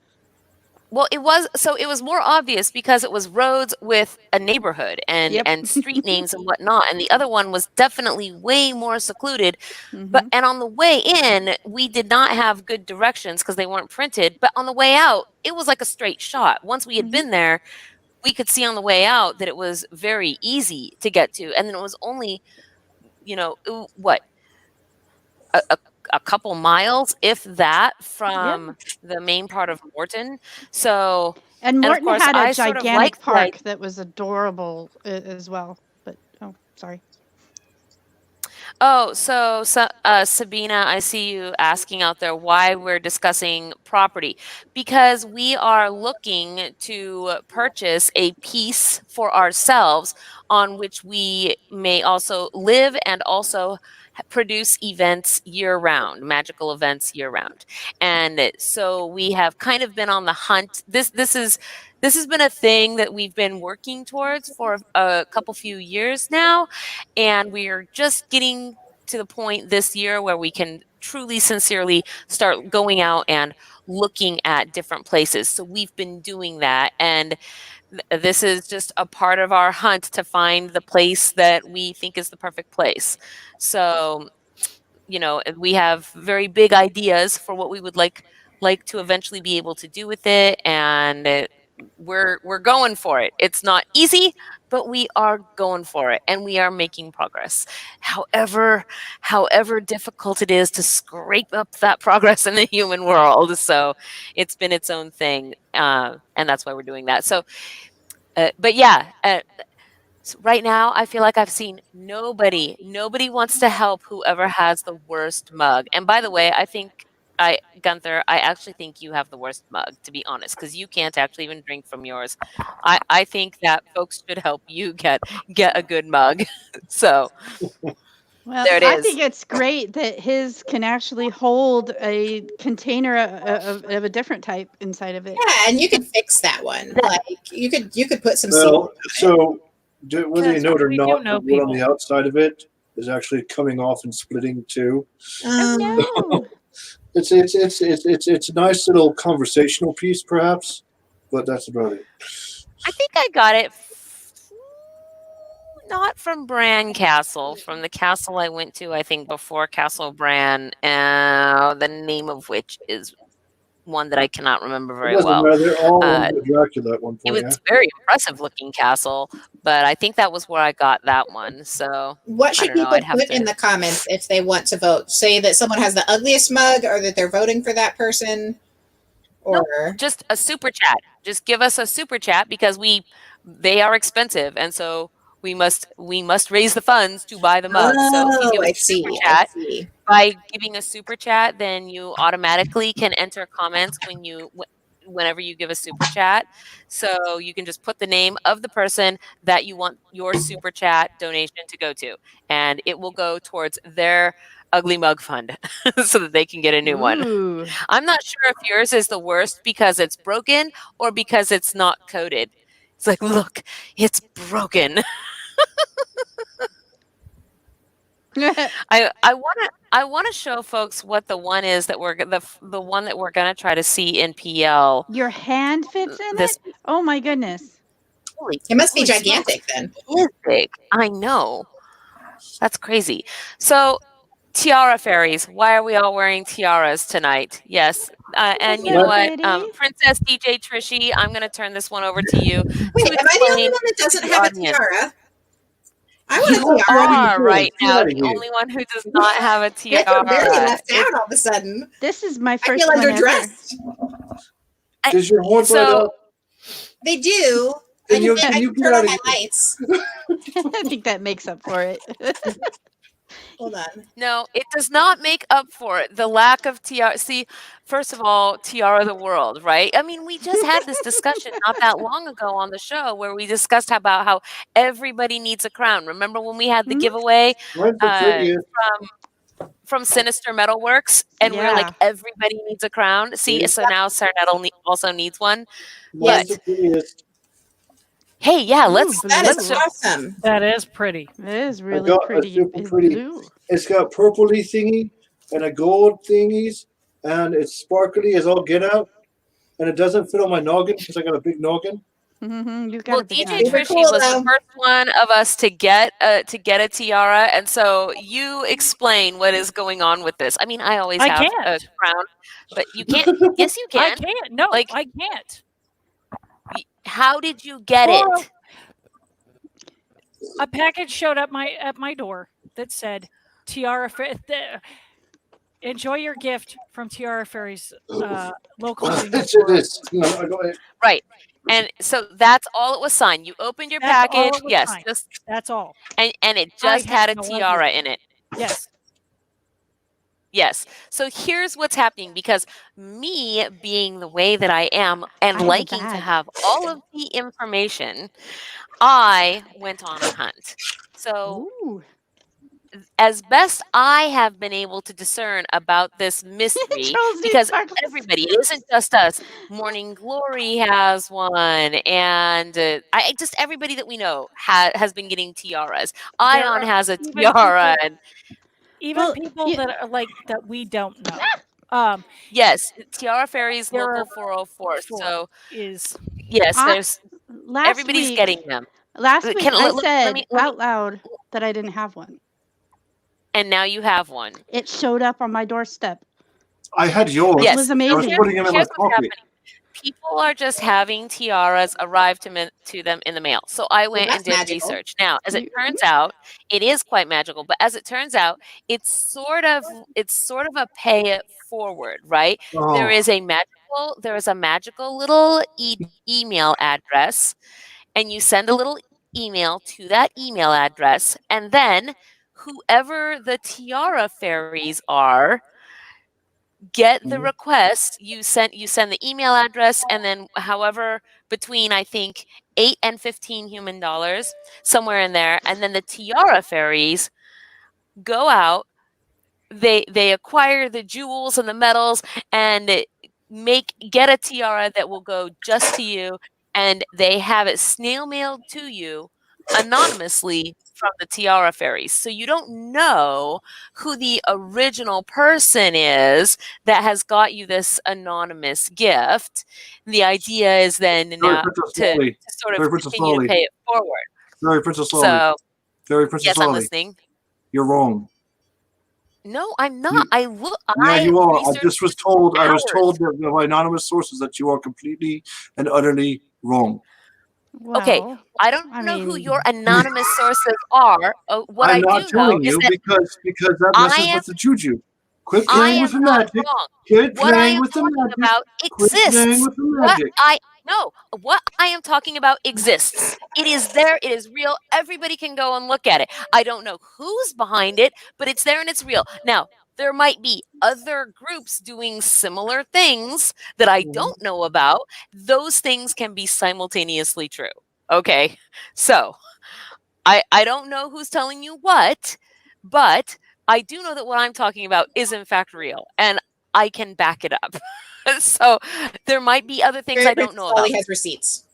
Well, it was more obvious because it was roads with a neighborhood and Yep. and street names and whatnot, and the other one was definitely way more secluded. But Mhm. and on the way in, we did not have good directions because they weren't printed. But on the way out, it was like a straight shot. Once we had Mhm. been there, we could see on the way out that it was very easy to get to, and then it was only, what, a couple miles, if that, from the main part of Morton. So, And of Morton course, had a I sort of gigantic liked the park that was adorable as well. But oh, sorry. Oh, so Sabina, I see you asking out there why we're discussing property. Because we are looking to purchase a piece for ourselves on which we may also live and also produce events year round, magical events year round. And so we have kind of been on the hunt. This has been a thing that we've been working towards for a few years now, and we are just getting to the point this year where we can truly, sincerely start going out and looking at different places. So we've been doing that, and this is just a part of our hunt to find the place that we think is the perfect place. So, we have very big ideas for what we would like to eventually be able to do with it, and we're going for it. It's not easy, but we are going for it, and we are making progress. However difficult it is to scrape up that progress in the human world. So it's been its own thing, and that's why we're doing that. So, but yeah. So right now, I feel like I've seen nobody wants to help whoever has the worst mug. And by the way, Gunther, I actually think you have the worst mug, to be honest, because you can't actually even drink from yours. I think that folks should help you get a good mug. So Well, there it I is. think it's great that his can actually hold a container of a different type inside of it. Yeah, and you could fix that one. Like you could put some Well, seaweed on it. so whether you Because know it or we do not, know the wood on people. the outside of it is actually coming off and splitting too. No. It's a nice little conversational piece, perhaps, but that's about it. I think I got it not from Bran Castle, from the castle I went to, I think, before Castle Bran, the name of which is one that I cannot remember very It doesn't well. matter. They're all under Dracula at one It point. was a very impressive looking castle, but I think that was where I got that one. So What should don't know, people I'd have put to- in the comments if they want to vote? Say that someone has the ugliest mug, or that they're voting for that person, or just a super chat. Just give us a super chat because they are expensive, and so we must raise the funds to buy the mug. So if you give us I a super see. chat, I see. by giving a super chat, then you automatically can enter comments whenever you give a super chat. So you can just put the name of the person that you want your super chat donation to go to, and it will go towards their ugly mug fund so that they can get a new one. Ooh. I'm not sure if yours is the worst because it's broken or because it's not coded. It's like, look, it's broken. I want to show folks what the one is that we're the one that we're gonna try to see in PL. Your hand fits in This it? Oh my goodness. It must be Holy gigantic then. It is big. I know. That's crazy. So, tiara fairies. Why are we all wearing tiaras tonight? Yes. And you know what? Pretty. Princess DJ Trishy, I'm going to turn this one over to you. Wait, to am I the only explain one that doesn't to have a audience. tiara? I want You a tiara. are right Get now outta the here. only one who does not have a I feel very tiara. left out all of a sudden. This is my I first feel one ever. underdressed. Does your horn light So, up? They do. I Then you can get turn on outta my here. lights. I think that makes up for it. Hold on. no, it does not make up for it. The lack of tiara. See, first of all, tiara the world, right? I mean, we just had this discussion not that long ago on the show where we discussed about how everybody needs a crown. Remember when we had the Mhm. giveaway Mine's the prettiest. from Sinister Metalworks, and we were like, Yeah. everybody needs a crown. See, Yeah. so now Sarnettle also needs one. Mine's the prettiest. Hey, yeah, Ooh, let's That blue. is awesome. That is pretty. It is I really got a pretty. super It's pretty. blue. It's got purpley thingy and a gold thingies, and it's sparkly as all get out. And it doesn't fit on my noggin because I got a big noggin. Mm-hmm. You got Well, a big DJ noggin. Super Trishy cool, was though. the first one of us to get a tiara, and so you explain what is going on with this. I mean, I always I have a can't. crown, but you can't. Yes, you I can. can't. No, Like- I can't. How did you get Well, it? A package showed up at my door that said Tiara enjoy your gift from Tiara Fairies local thing. It's this. No, I got it. Right. And so that's all it was signed. You opened your That's all package. it was Yes, signed. just That's all. and it just had had a no tiara idea. in it. Yes. Yes. So here's what's happening because me being the way that I am and I have a liking to bag. have all of the information, I went on a hunt. So Ooh. as best I have been able to discern about this mystery, Charles needs because sparkles. everybody, it isn't just us. Morning Glory has one, and I just everybody that we know has been getting tiaras. Ion are has a even tiara, people- and Even Well, people you- that are like that we don't know. yes, Tiara Fairies There local are 404. So is yes, I- there's Last everybody's week, getting them, Last week Can- I let- let said me- let me- out loud that I didn't have one. and now you have one. It showed up on my doorstep. I had yours. Yes, was I was amazing. putting them in my Here's what's pocket. happening. People are just having tiaras arrive to them in the mail. So I went and that's did magical. research. Now, as it You- turns out, it is quite magical. But as it turns out, it's sort of a pay it forward, right? Oh, There is a magical little email address, and you send a little email to that email address, and then whoever the tiara fairies are get the Mhm. request. You send the email address, and then however between I think $8 and $15 human dollars, somewhere in there, and then the tiara fairies go out. They acquire the jewels and the metals and get a tiara that will go just to you, and they have it snail mailed to you anonymously from the tiara fairies. So you don't know who the original person is that has got you this anonymous gift. The idea is then Very now Princess to Lolly. sort Very of Princess continue to Lolly. pay it forward. Very Princess Lolly. So Very Princess yes, I'm Lolly. listening. You're wrong. No, I'm not. You- I look. Yeah, I you are. I researched just was told. I was hours. told that by anonymous sources that you are completely and utterly wrong. Okay, Well, I don't I know who mean- your anonymous sources are. What I'm I not do know telling is you that because that I messes am- with the juju. Quit I playing am with the not magic. wrong. Quit What I playing am with the talking magic. about Quit playing exists. with the magic. What I am talking about exists. It is there. It is real. Everybody can go and look at it. I don't know who's behind it, but it's there and it's real. Now, there might be other groups doing similar things that I don't know about. Those things can be simultaneously true. Okay. So I don't know who's telling you what, but I do know that what I'm talking about is in fact real, and I can back it up. So there might be other things I don't know about. Has receipts.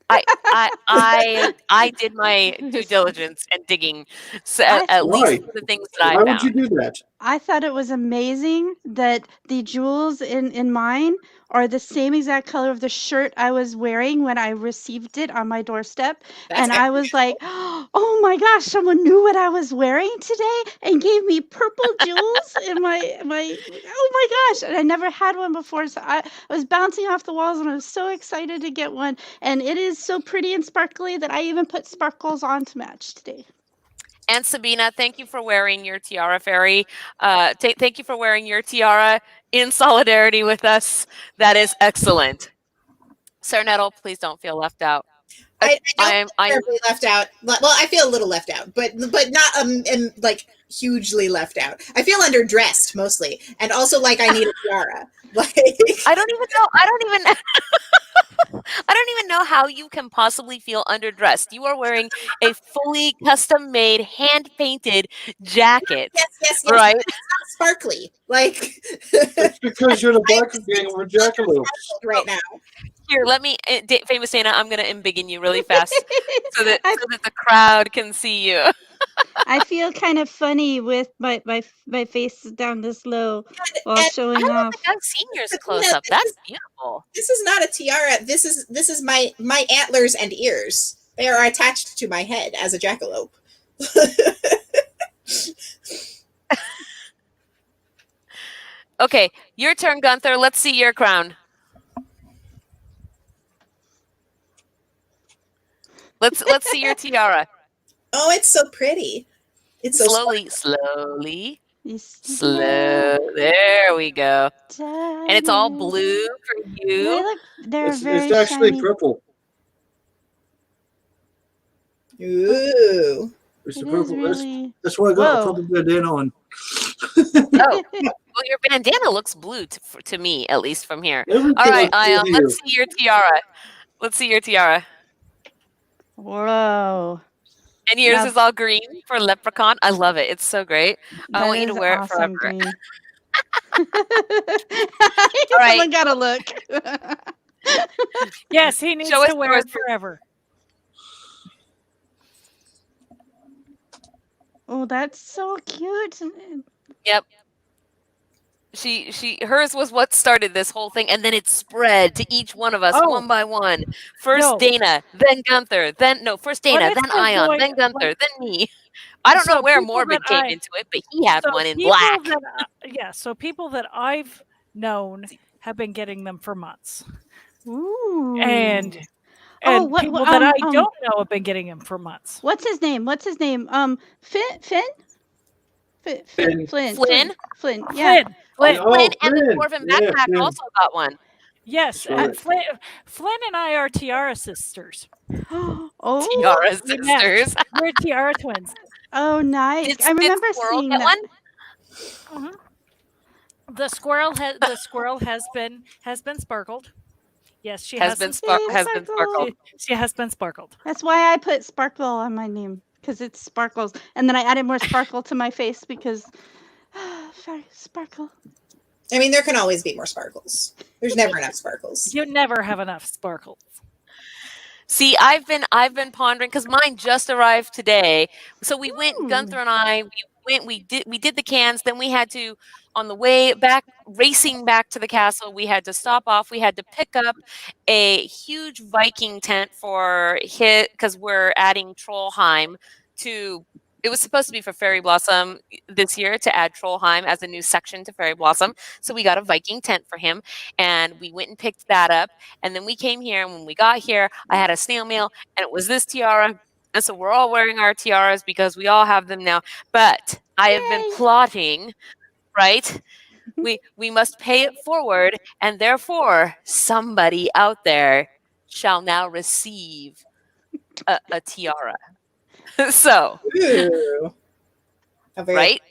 I did my due diligence and digging, so at least for the things that I Why found. would you do that? I thought it was amazing that the jewels in mine are the same exact color of the shirt I was wearing when I received it on my doorstep. And I was like, oh my gosh, someone knew what I was wearing today and gave me purple jewels in my oh my gosh. And I never had one before. So I was bouncing off the walls and I was so excited to get one. And it is so pretty and sparkly that I even put sparkles on to match today. And Sabina, thank you for wearing your tiara, fairy. Thank you for wearing your tiara in solidarity with us. That is excellent. Sir Nettle, please don't feel left out. I don't feel terribly left out. Well, I feel a little left out, but not like hugely left out. I feel underdressed mostly, and also like I need a tiara. Like I don't even know how you can possibly feel underdressed. You are wearing a fully custom-made, hand-painted jacket. Yes. Right? It's not sparkly. Like it's because you're the black gang over jackalope right now. Here, let me, famous Dana. I'm going to embiggen you really fast so that the crowd can see you. I feel kind of funny with my face down this low while showing off. I don't think I've seen yours close up. That's beautiful. This is not a tiara. This is my antlers and ears. They are attached to my head as a jackalope. Okay, your turn, Gunther. Let's see your crown. Let's see your tiara. Oh, it's so pretty. It's so slowly. There we go. And it's all blue for you. They're very it's actually shiny. purple. Ooh. It's the purple. Really... That's what I got a purple bandana on. Oh, well, your bandana looks blue to me, at least from here. All right, Ion, let's see your tiara. Let's see your tiara. Whoa. And yours is all green for leprechaun. I love it. It's so great. I want you to wear awesome it forever. All right. Someone got to look. Yes, he needs to wear it forever. Oh, that's so cute. Yep. Hers was what started this whole thing, and then it spread to each one of us one by one. First Dana, then Gunther, first Dana, then Ion, then Gunther, then me. I don't know where Morbid came into it, but he had one in black. So people that I've known have been getting them for months. Ooh. And people that I don't know have been getting them for months. What's his name? Finn? Flynn. Yeah. Flynn and the Dwarven Backpack also got one. Yes, Flynn and I are tiara sisters. Tiara sisters. We're tiara twins. Oh, nice! I remember seeing that one. Mm-hmm. The squirrel has been sparkled. Yes, she has been sparkled. She has been sparkled. That's why I put sparkle on my name, because it sparkles, and then I added more sparkle to my face because sparkle. I mean, there can always be more sparkles. There's never enough sparkles. You never have enough sparkles. See, I've been pondering because mine just arrived today. So we went, Gunther and I, we did the cans. Then we had to, on the way back, racing back to the castle, we had to stop off. We had to pick up a huge Viking tent because we're adding Trollheim to. It was supposed to be for Fairyblossom this year to add Trollheim as a new section to Fairyblossom. So we got a Viking tent for him, and we went and picked that up. And then we came here, and when we got here, I had a snail mail, and it was this tiara. And so we're all wearing our tiaras because we all have them now. But I have been plotting, right? We must pay it forward, and therefore somebody out there shall now receive a tiara. So, Ooh. right?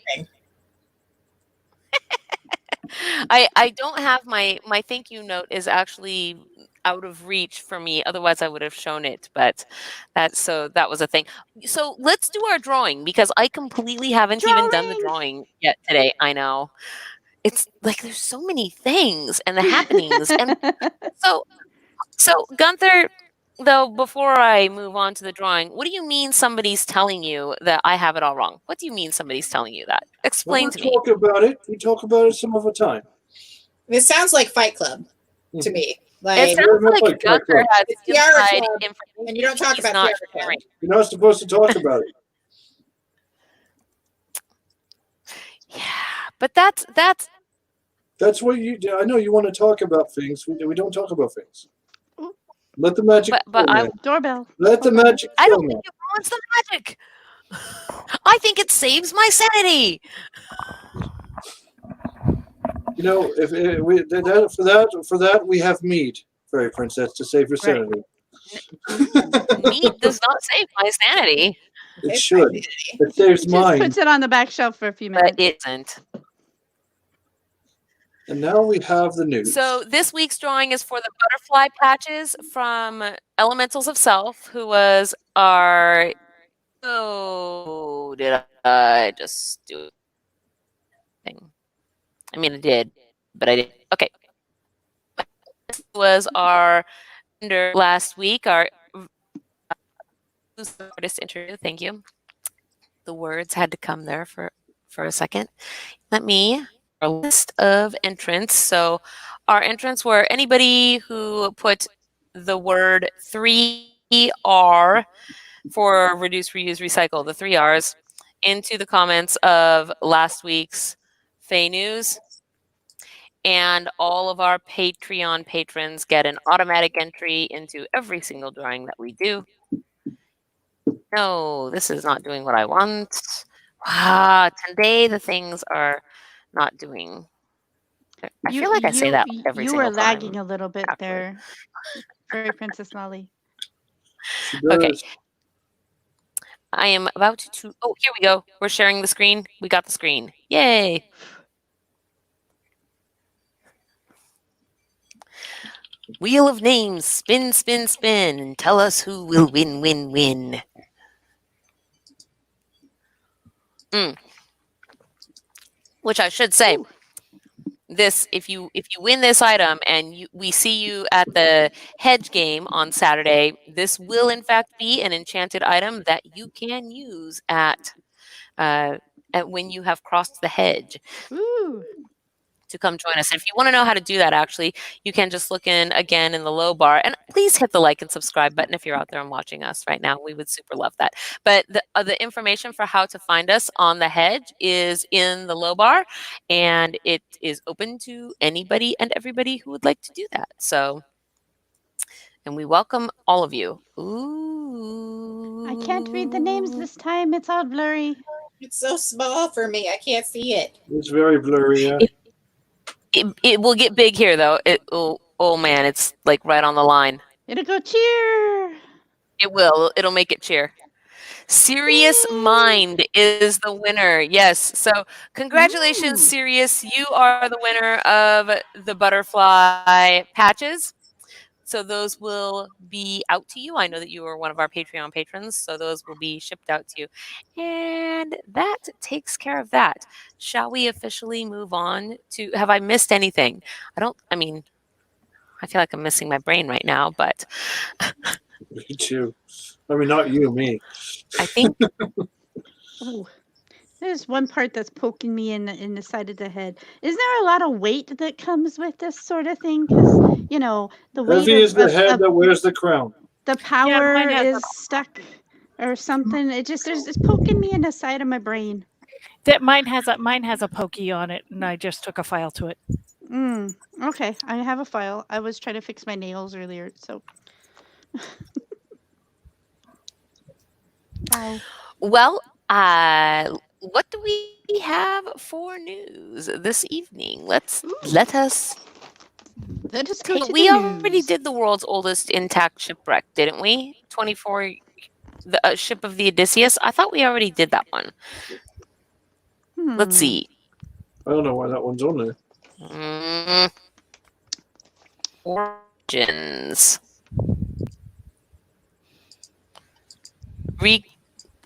I don't have my thank you note is actually out of reach for me. Otherwise, I would have shown it. But that was a thing. So let's do our drawing because I completely haven't even done the drawing yet today. I know. It's like there's so many things and the happenings. And so Gunther, though, before I move on to the drawing, what do you mean somebody's telling you that I have it all wrong? What do you mean somebody's telling you that? Explain to me. We talk about it. We talk about it some other time. This sounds like Fight Club to me. It Like, sounds like Gunther has It's Tiara inside Club, information and you don't talk he's about not Tiara Club. sharing. You're not supposed to talk about it. Yeah, but that's That's what you do. I know you want to talk about things. We don't talk about things. Let the magic. but flow, I man. Doorbell. Let the magic. I flow, don't man. think it ruins the magic. I think it saves my sanity. You know, if for that we have mead, fairy princess, to save your sanity. Meat does not save my sanity, It should. It saves Just mine. puts it on the back shelf for a few minutes. but it isn't. And now we have the news. So this week's drawing is for the butterfly patches from Elementals of Self, who was our. Oh, did I just do it? Thing? I mean, I did, but I didn't. Okay. This was our last week, our artist interview. Thank you. The words had to come there for a second. Let me our list of entrants. So our entrants were anybody who put the word 3R for reduce, reuse, recycle, the 3 R's, into the comments of last week's FAE News. And all of our Patreon patrons get an automatic entry into every single drawing that we do. No, this is not doing what I want. Today the things are not doing. I feel like I say that every you single were lagging time. a little bit actually. there, Fairy Princess Molly. Okay. I am about to. Oh, here we go. We're sharing the screen. We got the screen. Yay. Wheel of names. Spin, spin, spin. And tell us who will win, win, win. Which I should say. This, if you win this item and we see you at the hedge game on Saturday, this will in fact be an enchanted item that you can use at when you have crossed the hedge. Ooh. To come join us. If you want to know how to do that, actually, you can just look in again in the low bar, and please hit the like and subscribe button if you're out there and watching us right now. We would super love that. But the information for how to find us on the hedge is in the low bar, and it is open to anybody and everybody who would like to do that. So, and we welcome all of you. Ooh. I can't read the names this time. It's all blurry. It's so small for me. I can't see it. It's very blurry. Yeah. It will get big here, though. Oh man, it's like right on the line. It'll go cheer. It will. It'll make it cheer. Serious Mind is the winner. Yes. So congratulations, Serious. You are the winner of the butterfly patches. So those will be out to you. I know that you are one of our Patreon patrons, so those will be shipped out to you. And that takes care of that. Shall we officially move on to, have I missed anything? I feel like I'm missing my brain right now, but. Me too. I mean, not you, me. I think. Oh, there's one part that's poking me in the side of the head. Is there a lot of weight that comes with this sort of thing? Because, the weight Heavy is the head that wears the crown. The power mine has is stuck or something. It's poking me in the side of my brain. That mine has a pokey on it, and I just took a file to it. Okay, I have a file. I was trying to fix my nails earlier, so. Wow. Well, what do we have for news this evening? Let us go to we the already news. did the world's oldest intact shipwreck, didn't we? 24, the ship of the Odysseus. I thought we already did that one. Let's see. I don't know why that one's on there. Origins.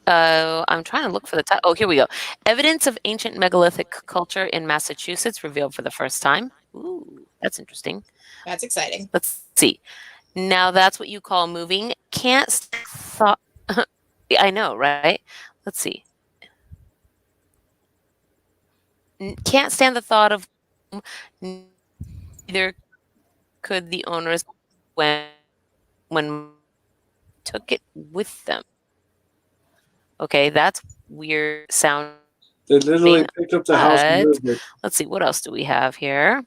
I'm trying to look for the title. Oh, here we go. Evidence of ancient megalithic culture in Massachusetts revealed for the first time. Ooh, that's interesting. That's exciting. Let's see. Now that's what you call moving. Can't thought. I know, right? Let's see. Can't stand the thought of. Neither could the owners when took it with them. Okay, that's weird sound. They literally picked up the house and moved it. Let's see, what else do we have here?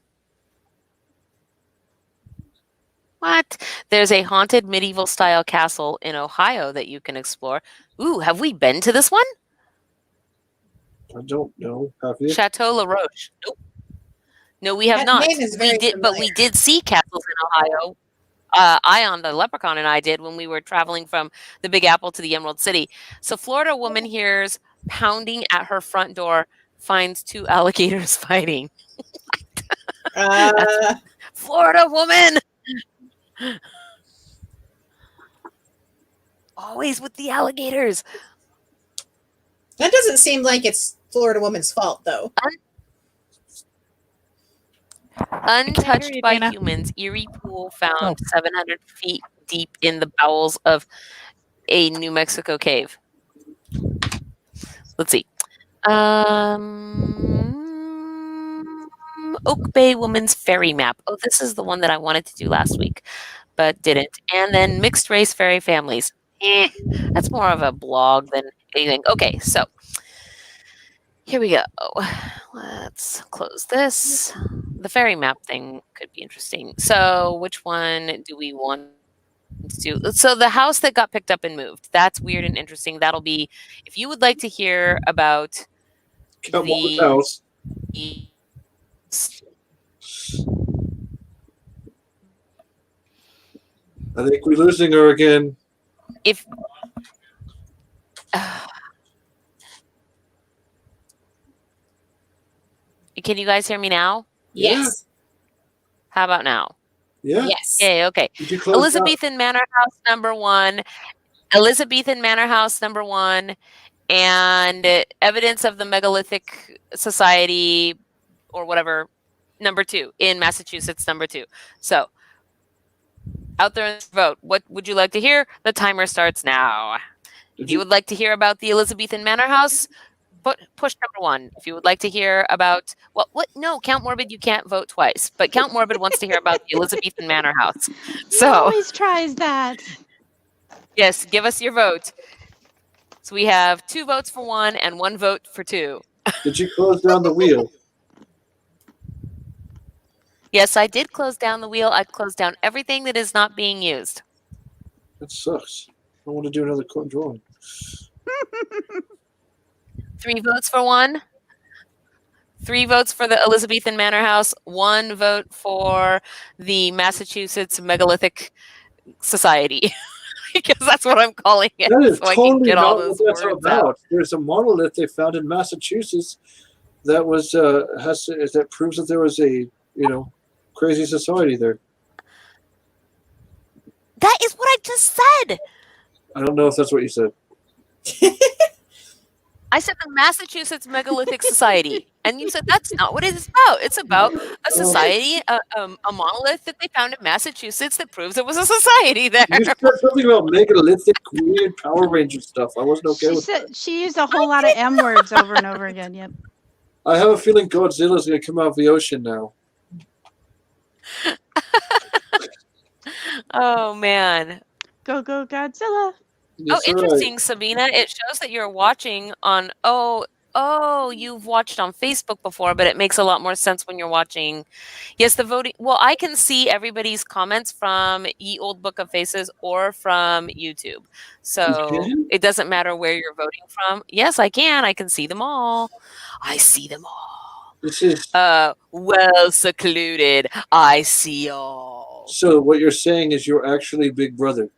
What? There's a haunted medieval style castle in Ohio that you can explore. Ooh, have we been to this one? I don't know. Have you? Chateau La Roche. Nope. No, we have That not. name is very But we familiar. did see castles in Ohio. Ion, the leprechaun, and I did when we were traveling from the Big Apple to the Emerald City. So Florida woman hears pounding at her front door, finds 2 alligators fighting. Florida woman! Always with the alligators. That doesn't seem like it's Florida woman's fault, though. Untouched you, by Dana. humans, Erie Pool found 700 feet deep in the bowels of a New Mexico cave. Let's see. Oak Bay Woman's Fairy Map. Oh, this is the one that I wanted to do last week, but didn't. And then Mixed Race Fairy Families. That's more of a blog than anything. Okay, so here we go. Let's close this. The fairy map thing could be interesting. So which one do we want to do? So the house that got picked up and moved. That's weird and interesting. That'll be, if you would like to hear about the house. I think we're losing her again. If can you guys hear me now? Yes. How about now? Yeah. Yes. Yay, okay. Did you close Elizabethan Manor House #1. Elizabethan Manor House #1. And evidence of the megalithic society or whatever #2 in Massachusetts #2. So out there and vote. What would you like to hear? The timer starts now. If you would like to hear about the Elizabethan Manor House, push #1. If you would like to hear about what? No, Count Morbid, you can't vote twice. But Count Morbid wants to hear about the Elizabethan Manor House. He always tries that. Yes, give us your vote. So we have 2 votes for 1 and 1 vote for 2. Did you close down the wheel? Yes, I did close down the wheel. I closed down everything that is not being used. That sucks. I want to do another coin drawing. 3 votes for 1. 3 votes for the Elizabethan Manor House. 1 vote for the Massachusetts Megalithic Society. Because that's what I'm calling it. That is so I totally can get not all what those that's words about. out. There's a monolith they found in Massachusetts that was that proves that there was a crazy society there. That is what I just said. I don't know if that's what you said. I said the Massachusetts Megalithic Society. And you said that's not what it is about. It's about a society, a monolith that they found in Massachusetts that proves it was a society there. You said something about megalithic, weird Power Ranger stuff. I wasn't okay with that. She used a whole lot of M words over and over again. Yep. I have a feeling Godzilla's going to come out of the ocean now. Oh, man. Go, go, Godzilla. Yes, Oh, interesting, Sabina. It shows that you're watching on, you've watched on Facebook before, but it makes a lot more sense when you're watching. Yes, the voting. Well, I can see everybody's comments from Ye Old Book of Faces or from YouTube. So it doesn't matter where you're voting from. Yes, I can. I can see them all. I see them all. This is well secluded. I see all. So what you're saying is you're actually Big Brother.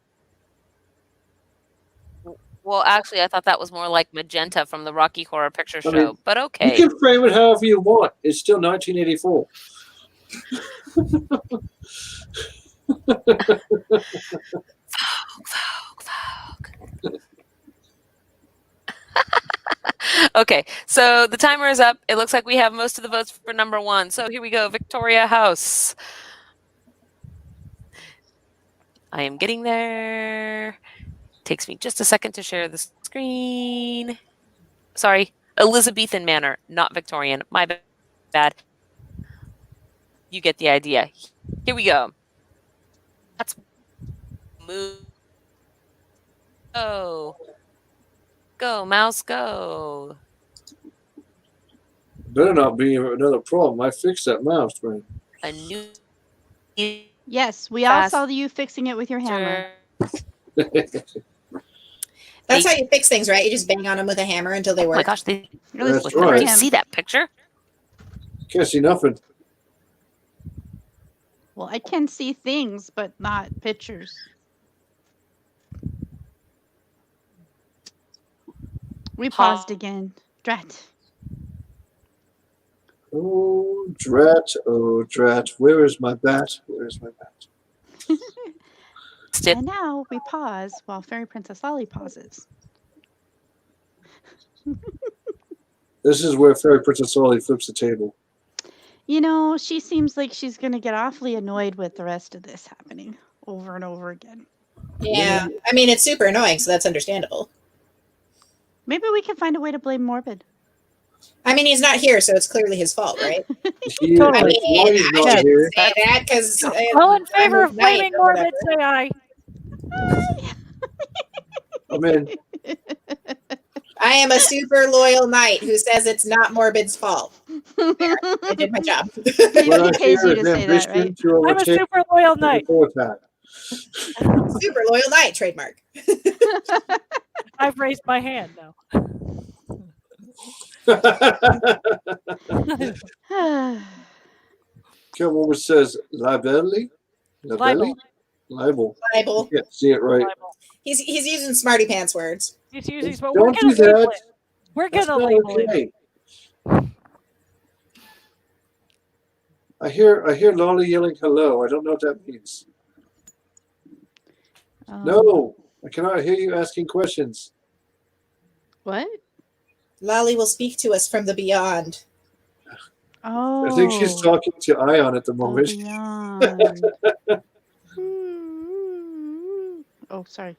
Well, actually, I thought that was more like Magenta from the Rocky Horror Picture Show, but okay. You can frame it however you want. It's still 1984. Okay, so the timer is up. It looks like we have most of the votes for number 1. So here we go, Victoria House. I am getting there. Takes me just a second to share the screen. Sorry, Elizabethan Manor, not Victorian. My bad. You get the idea. Here we go. Let's move. Go. Go, mouse, go. Better not be another problem. I fixed that mouse, man. A new. Yes, we all saw you fixing it with your hammer. That's how you fix things, right? You just bang on them with a hammer until they work. Oh my gosh, they really That's flipped right. you see that picture? Can't see nothing. Well, I can see things, but not pictures. We paused again. Drat. Oh, drat. Oh, drat. Where is my bat? Where is my bat? And now we pause while Fairy Princess Lolly pauses. This is where Fairy Princess Lolly flips the table. You know, she seems like she's going to get awfully annoyed with the rest of this happening over and over again. Yeah. I mean, it's super annoying, so that's understandable. Maybe we can find a way to blame Morbid. I mean, he's not here, so it's clearly his fault, right? He, I mean, why he's I not shouldn't here? say that because All in favor of blaming Morbid, say aye. I'm in. I am a super loyal knight who says it's not Morbid's fault. There, I did my job. What I pays hear you is to say that, ambition right? to I'm a overtake super loyal knight. the attack. Super loyal knight trademark. I've raised my hand now. Catwoman says libelli? Libel. Libel. Libel. You can't see it right. Libel. He's using smarty pants words. He's using, but we're Don't gonna do label that. it. We're That's gonna not label it. okay. I hear Lolly yelling hello. I don't know what that means. No, I cannot hear you asking questions. What? Lolly will speak to us from the beyond. Oh. I think she's talking to Ion at the moment. Beyond. Oh, sorry.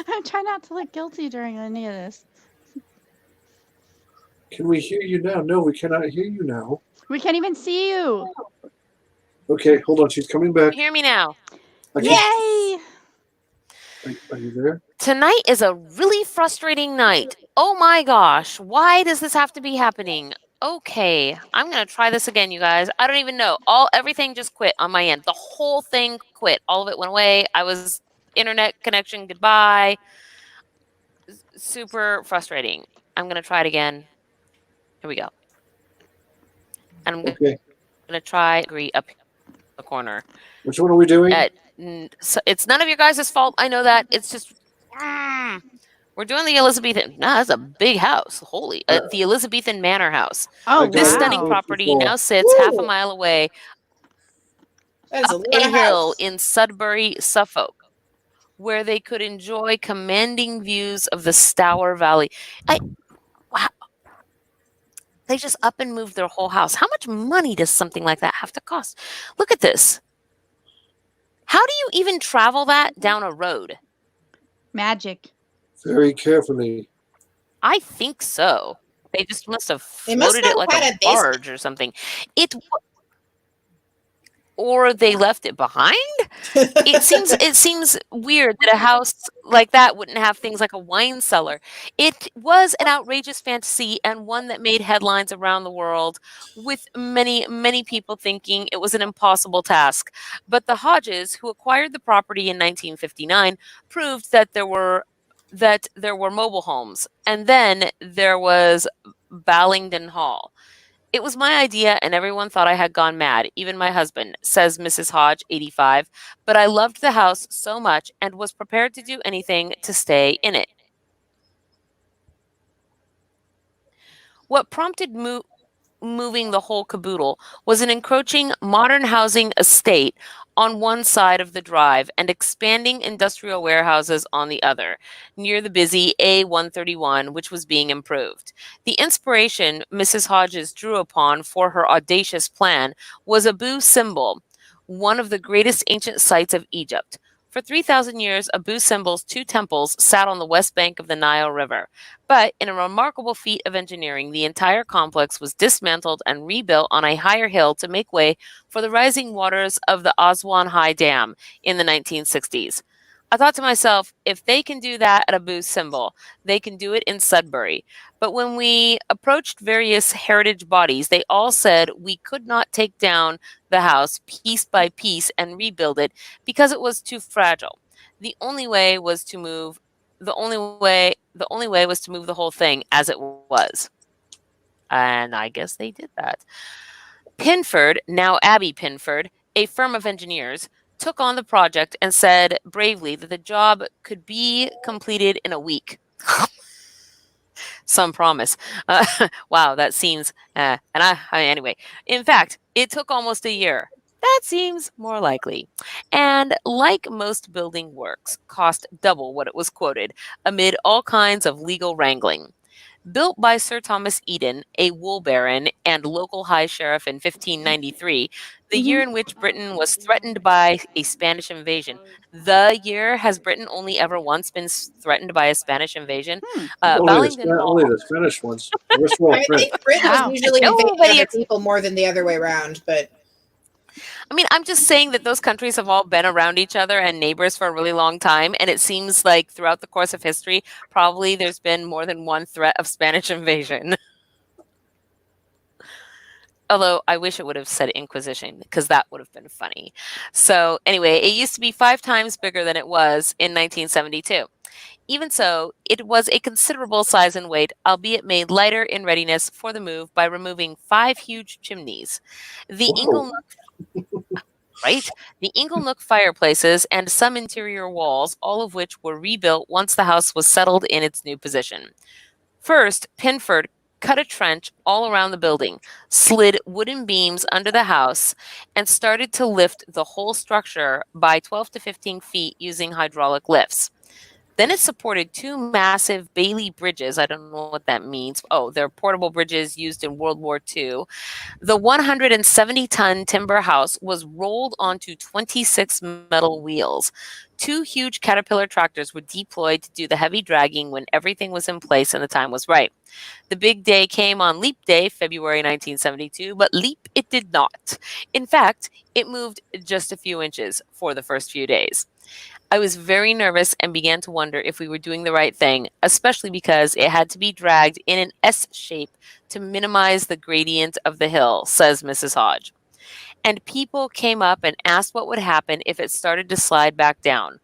I'm trying not to look guilty during any of this. Can we hear you now? No, we cannot hear you now. We can't even see you. Okay, hold on. She's coming back. Hear me now. Yay! Are you there? Tonight is a really frustrating night. Oh my gosh, why does this have to be happening? Okay, I'm gonna try this again, you guys. I don't even know. Everything just quit on my end. The whole thing quit. All of it went away. I was internet connection goodbye. Super frustrating. I'm gonna try it again. Here we go. And I'm gonna try agree up the corner. Which one are we doing? So it's none of your guys' fault. I know that. It's just we're doing the Elizabethan. Nah, that's a big house. Holy, the Elizabethan Manor House. Oh, This wow. stunning property now sits half a mile away That is up a lot a of hill house. in Sudbury, Suffolk, where they could enjoy commanding views of the Stour Valley. Wow. They just up and moved their whole house. How much money does something like that have to cost? Look at this. How do you even travel that down a road? Magic. Very carefully. I think so. They just must have They must floated it have like had a a basement. barge or something. Or they left it behind? It seems weird that a house like that wouldn't have things like a wine cellar. It was an outrageous fantasy and one that made headlines around the world, with many, many people thinking it was an impossible task. But the Hodges, who acquired the property in 1959, proved that there were mobile homes. And then there was Ballingdon Hall. It was my idea, and everyone thought I had gone mad, even my husband, says Mrs. Hodge, 85. But I loved the house so much and was prepared to do anything to stay in it. What prompted moving the whole caboodle was an encroaching modern housing estate on one side of the drive and expanding industrial warehouses on the other, near the busy A131, which was being improved. The inspiration Mrs. Hodges drew upon for her audacious plan was Abu Simbel, one of the greatest ancient sites of Egypt. For 3,000 years, Abu Simbel's two temples sat on the west bank of the Nile River. But in a remarkable feat of engineering, the entire complex was dismantled and rebuilt on a higher hill to make way for the rising waters of the Aswan High Dam in the 1960s. I thought to myself, if they can do that at Abu Simbel, they can do it in Sudbury. But when we approached various heritage bodies, they all said we could not take down the house piece by piece and rebuild it because it was too fragile. The only way was to move the only way was to move the whole thing as it was. And I guess they did that. Pinford, now Abbey Pinford, a firm of engineers, took on the project and said bravely that the job could be completed in a week. Some promise. Wow, that seems. Anyway, in fact, it took almost a year. That seems more likely. And like most building works, cost double what it was quoted, amid all kinds of legal wrangling. Built by Sir Thomas Eden, a wool baron and local high sheriff in 1593, the year in which Britain was threatened by a Spanish invasion. The year has Britain only ever once been threatened by a Spanish invasion? Only the Spanish ones. I think Britain was usually invading other people more than the other way around, but I mean, I'm just saying that those countries have all been around each other and neighbors for a really long time, and it seems like throughout the course of history, probably there's been more than one threat of Spanish invasion. Although I wish it would have said Inquisition, because that would have been funny. So anyway, it used to be 5 times bigger than it was in 1972. Even so, it was a considerable size and weight, albeit made lighter in readiness for the move by removing 5 huge chimneys. The Inglenook fireplaces and some interior walls, all of which were rebuilt once the house was settled in its new position. First, Pinford cut a trench all around the building, slid wooden beams under the house, and started to lift the whole structure by 12 to 15 feet using hydraulic lifts. Then it supported 2 massive Bailey bridges. I don't know what that means. Oh, they're portable bridges used in World War II. The 170-ton timber house was rolled onto 26 metal wheels. 2 huge Caterpillar tractors were deployed to do the heavy dragging when everything was in place and the time was right. The big day came on Leap Day, February 1972, but leap it did not. In fact, it moved just a few inches for the first few days. I was very nervous and began to wonder if we were doing the right thing, especially because it had to be dragged in an S shape to minimize the gradient of the hill, says Mrs. Hodge. And people came up and asked what would happen if it started to slide back down.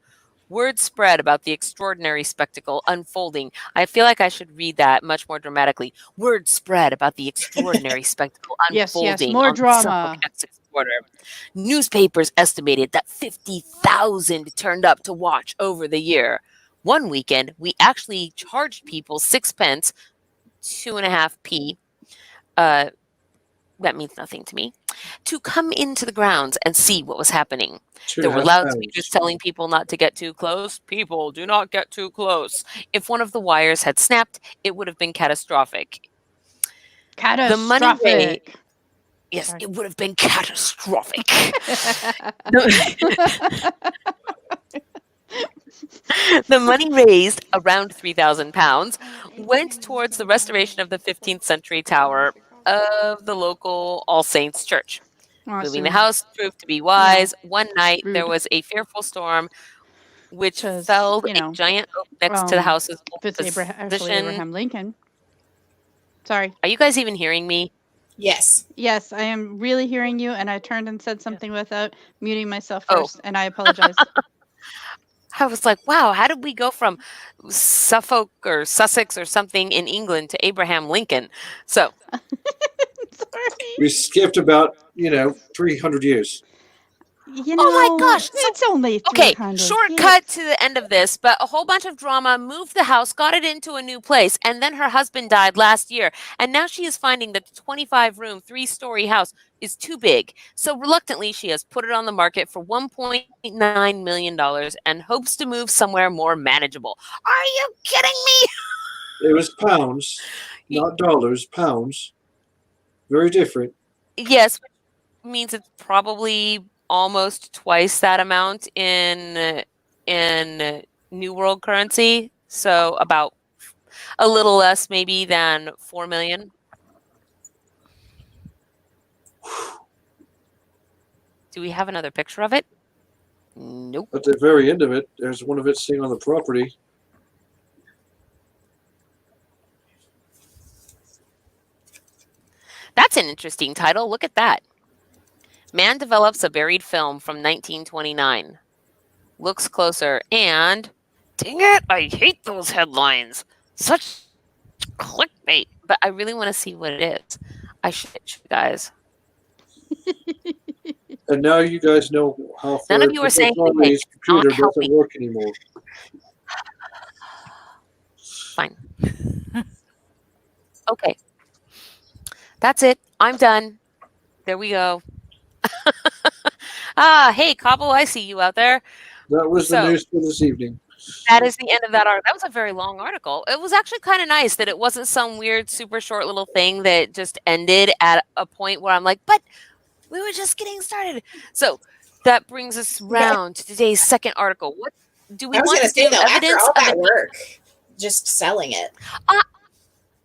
Word spread about the extraordinary spectacle unfolding. I feel like I should read that much more dramatically. Word spread about the extraordinary spectacle unfolding. Yes, more drama. Newspapers estimated that 50,000 turned up to watch over the year. One weekend, we actually charged people 6 pence, 2.5p. That means nothing to me, to come into the grounds and see what was happening. There were loudspeakers telling people not to get too close. People, do not get too close. If one of the wires had snapped, it would have been catastrophic. Catastrophic. Yes, it would have been catastrophic. The money raised, around £3,000, went towards the restoration of the 15th century tower of the local All Saints Church. Moving the house proved to be wise. One night, there was a fearful storm which felled a giant oak next to the house's Abraham Lincoln. Sorry. Are you guys even hearing me? Yes. Yes, I am really hearing you, and I turned and said something without muting myself first, and I apologize. I was like, wow, how did we go from Suffolk or Sussex or something in England to Abraham Lincoln? So Sorry. We skipped about, 300 years. You know, Oh my gosh! So it's only okay, 300. shortcut to the end of this, but a whole bunch of drama, moved the house, got it into a new place, and then her husband died last year. And now she is finding that the 25-room, 3-story house is too big. So reluctantly, she has put it on the market for $1.9 million and hopes to move somewhere more manageable. Are you kidding me? It was pounds, not dollars, pounds. Very different. Yes, which means it's probably almost twice that amount in New World currency. So about a little less maybe than 4 million. Do we have another picture of it? Nope. At the very end of it, there's one of it sitting on the property. That's an interesting title. Look at that. Man develops a buried film from 1929. Looks closer and dang it, I hate those headlines. Such clickbait. But I really want to see what it is. I should, guys. And now you guys know how None of you are saying anything. his computer doesn't work anymore. Fine. Okay. That's it. I'm done. There we go. Hey, Cobble, I see you out there. That was the news for this evening. That is the end of that article. That was a very long article. It was actually kind of nice that it wasn't some weird, super short little thing that just ended at a point where I'm like, but we were just getting started. So that brings us round to today's second article. What do we want to do? Though, Evidence after all of that work, just selling it.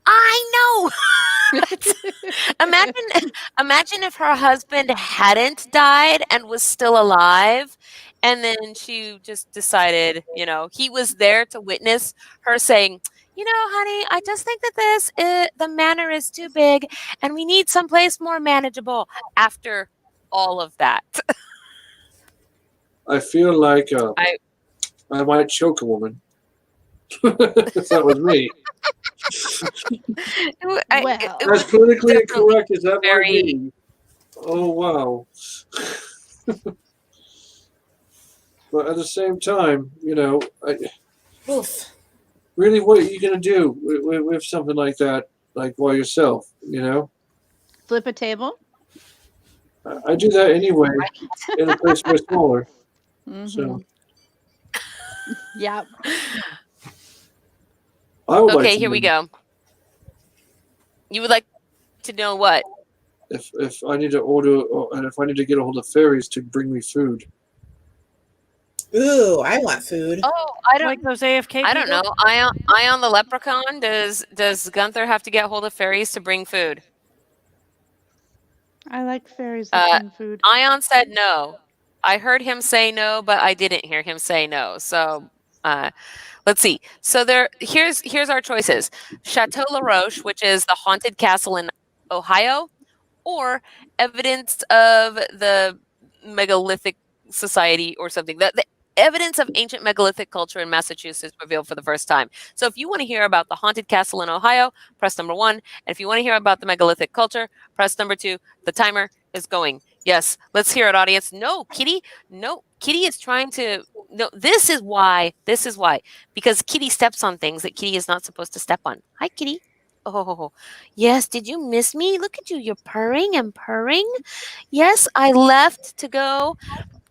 I know. Imagine if her husband hadn't died and was still alive, and then she just decided, he was there to witness her saying, honey, I just think that the manor is too big, and we need someplace more manageable. After all of that, I feel like I might choke a woman. If that was me. As politically incorrect as that might be. Oh, wow. But at the same time, really, what are you going to do with something like that, like by yourself, Flip a table? I do that anyway in a place way smaller. Mm-hmm. So. Yep. Okay, here we go. You would like to know what? If I need to order, and if I need to get a hold of fairies to bring me food. Ooh, I want food. Oh, I don't like those AFK. I don't know. Ion the leprechaun. Does Gunther have to get hold of fairies to bring food? I like fairies that bring food. Ion said no. I heard him say no, but I didn't hear him say no. So let's see. So here's our choices: Chateau La Roche, which is the haunted castle in Ohio, or evidence of the megalithic society or something. The evidence of ancient megalithic culture in Massachusetts revealed for the first time. So if you want to hear about the haunted castle in Ohio, press number 1. And if you want to hear about the megalithic culture, press number 2. The timer is going. Yes, let's hear it, audience. No, Kitty. No, Kitty is trying to. No, this is why. Because Kitty steps on things that Kitty is not supposed to step on. Hi, Kitty. Oh, yes. Did you miss me? Look at you. You're purring and purring. Yes, I left to go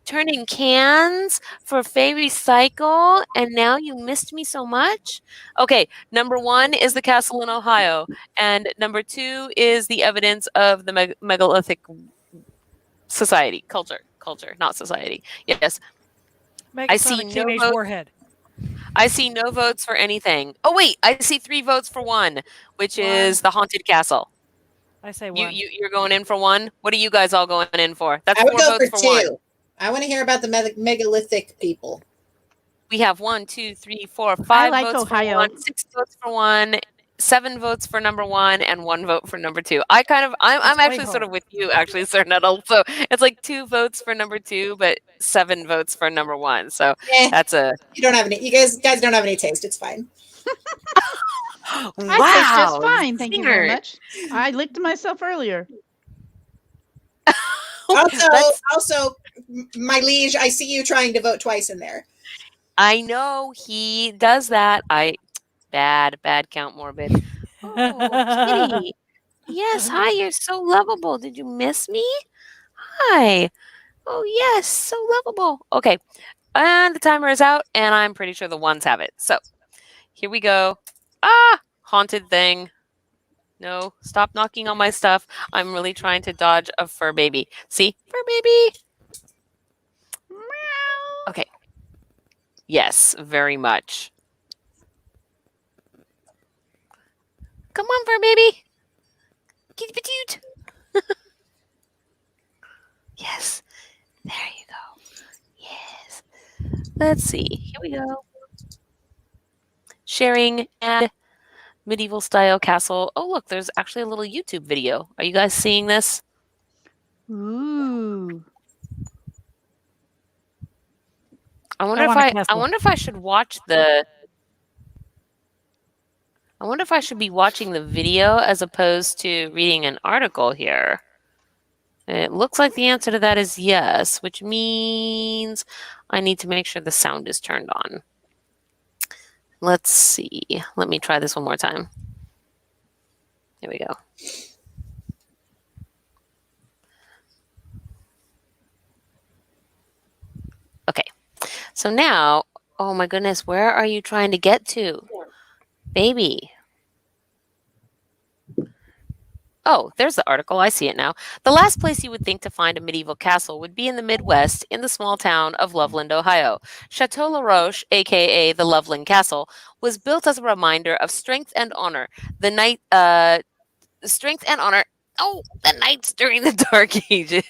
turn in cans for Fairy Cycle, and now you missed me so much. Okay, number 1 is the castle in Ohio, and number 2 is the evidence of the megalithic society, culture, not society. Yes. I see no votes. Warhead. I see no votes for anything. Oh wait, I see 3 votes for 1, which is the haunted castle. I say 1. You're going in for 1. What are you guys all going in for? That's I would 4 go votes for 1. 2. I want to hear about the megalithic people. We have 1, 2, 3, 4, 5 I like votes Ohio. for 1, 6 votes for 1, 7 votes for number 1, and 1 vote for number 2. I'm actually sort of with you, actually, Sir Nettle. So it's like 2 votes for number 2, but 7 votes for number 1. So that's a. You don't have any. You guys don't have any taste. It's fine. Wow, I taste just fine. Thank you very much. I licked myself earlier. Also, My liege, I see you trying to vote twice in there. I know he does that. Bad count, Morbid. Oh, kitty. Yes, hi, you're so lovable. Did you miss me? Hi. Oh, yes, so lovable. Okay, and the timer is out, and I'm pretty sure the ones have it. So, here we go. Ah, haunted thing. No, stop knocking on my stuff. I'm really trying to dodge a fur baby. See? Fur baby. Meow. Okay. Yes, very much. Come on, fur baby. Kitty patoot. Yes. There you go. Yes. Let's see. Here we go. Sharing and medieval style castle. Oh, look, there's actually a little YouTube video. Are you guys seeing this? Ooh. I wonder if I should watch the I wonder if I should be watching the video as opposed to reading an article here. It looks like the answer to that is yes, which means I need to make sure the sound is turned on. Let's see. Let me try this one more time. Here we go. Okay. So now, oh my goodness, where are you trying to get to? Baby. Oh, there's the article. I see it now. The last place you would think to find a medieval castle would be in the Midwest in the small town of Loveland, Ohio. Chateau La Roche, aka the Loveland Castle, was built as a reminder of strength and honor. Strength and honor. Oh, the knights during the Dark Ages.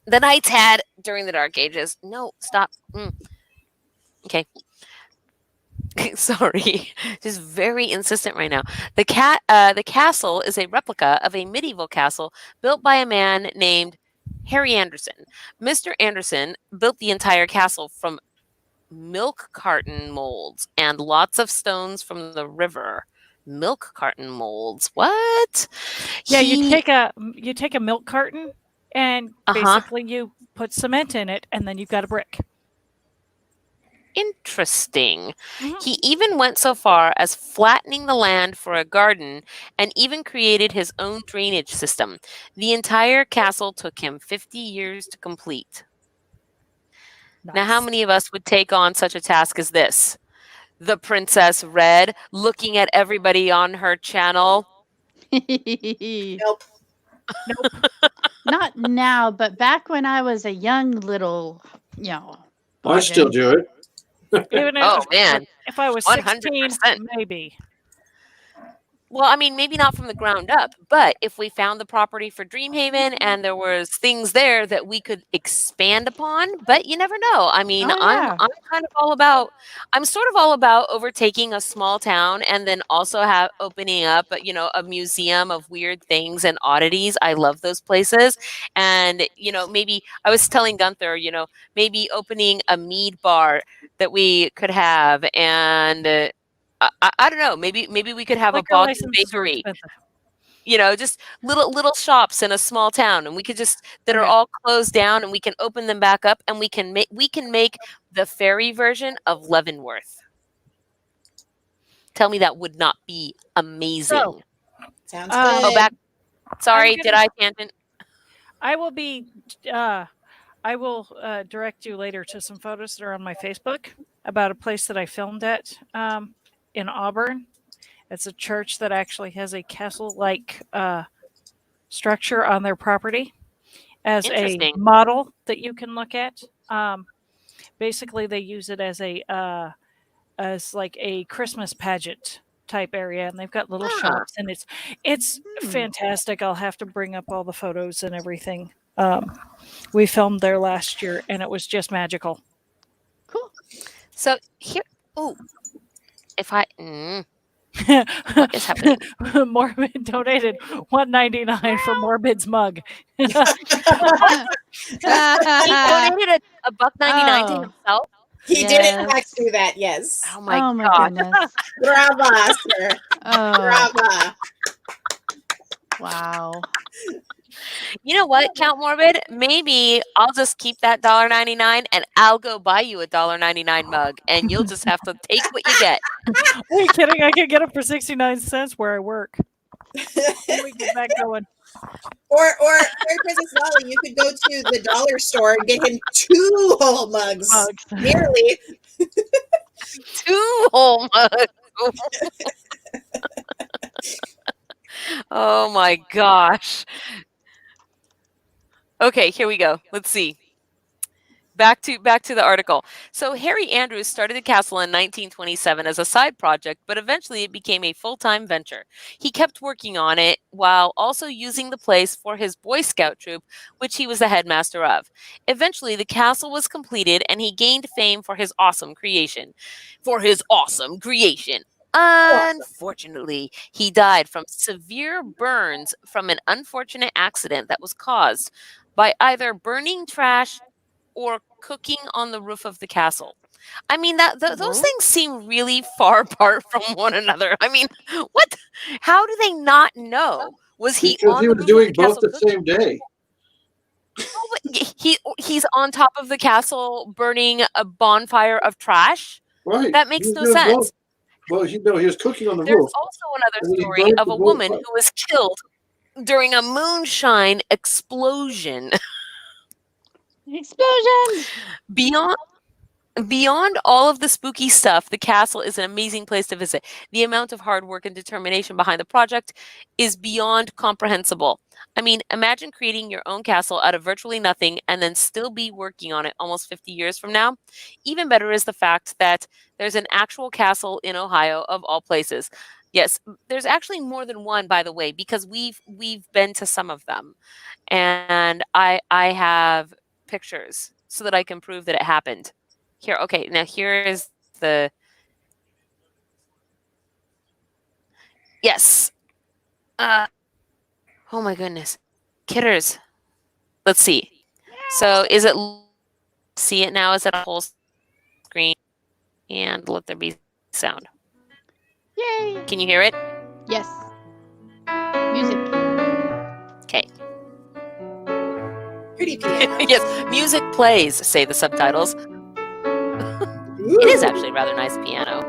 The knights had during the Dark Ages. No, stop. Okay. Sorry, just very insistent right now. The castle is a replica of a medieval castle built by a man named Harry Anderson. Mr. Anderson built the entire castle from milk carton molds and lots of stones from the river. Milk carton molds. What? Yeah, you take a milk carton and basically you put cement in it, and then you've got a brick. Interesting. He even went so far as flattening the land for a garden and even created his own drainage system. The entire castle took him 50 years to complete. Nice. Now, how many of us would take on such a task as this? The Princess Red, looking at everybody on her channel. Nope. Not now, but back when I was a young little, I still do it. Even if I was 16, 100%. maybe. Well, I mean, maybe not from the ground up, but if we found the property for Dreamhaven and there was things there that we could expand upon, but you never know. I mean, I'm sort of all about overtaking a small town and then also opening up, a museum of weird things and oddities. I love those places. And, maybe I was telling Gunther, maybe opening a mead bar that we could have, and I don't know. Maybe we could have a bog bakery. Just little shops in a small town, and we could that are all closed down, and we can open them back up, and we can make the fairy version of Leavenworth. Tell me that would not be amazing. Sounds good. Oh, back. Sorry, did I tangent? I will be. I will direct you later to some photos that are on my Facebook about a place that I filmed at. In Auburn. It's a church that actually has a castle-like structure on their property as a model that you can look at. Basically, they use it as like a Christmas pageant type area, and they've got little shops, and it's fantastic. I'll have to bring up all the photos and everything. We filmed there last year, and it was just magical. Cool. So here, if I, what is happening? Morbid donated $1.99 for Morbid's mug. He donated a $1.99 to himself. He did in fact do that. Yes. Oh my God! Goodness. Brava, sir. Brava. Wow. know what, Count Morbid? Maybe I'll just keep that $1.99 and I'll go buy you a $1.99 mug, and you'll just have to take what you get. Are you kidding? I can get it for 69 cents where I work. When we get back going. Or Princess Lolly, you could go to the dollar store and get him 2 whole mugs. Nearly. 2 whole mugs. Oh my gosh. Okay, here we go. Let's see. Back to the article. So Harry Andrews started the castle in 1927 as a side project, but eventually it became a full-time venture. He kept working on it while also using the place for his Boy Scout troop, which he was the headmaster of. Eventually, the castle was completed, and he gained fame for his awesome creation. Unfortunately, he died from severe burns from an unfortunate accident that was caused by either burning trash or cooking on the roof of the castle. I mean, those things seem really far apart from one another. I mean, what? How do they not know? Was he Because on he the was roof doing of the both castle the same day. Oh, but he's on top of the castle burning a bonfire of trash? Right. That makes He was no doing sense. both. Well, he was cooking on the There's roof. also another and he story burned of the a woman bonfire. who was killed during a moonshine explosion. Explosion! Beyond all of the spooky stuff, the castle is an amazing place to visit. The amount of hard work and determination behind the project is beyond comprehensible. I mean, imagine creating your own castle out of virtually nothing and then still be working on it almost 50 years from now. Even better is the fact that there's an actual castle in Ohio, of all places. Yes, there's actually more than one, by the way, because we've been to some of them, and I have pictures so that I can prove that it happened. Here, okay, now here is the... Yes. Oh my goodness. Kidders. Let's see. So is it... See it now? Is it a whole screen? And let there be sound. Yay! Can you hear it? Yes. Music. Okay. Pretty piano. Yes, music plays, say the subtitles. It is actually a rather nice piano.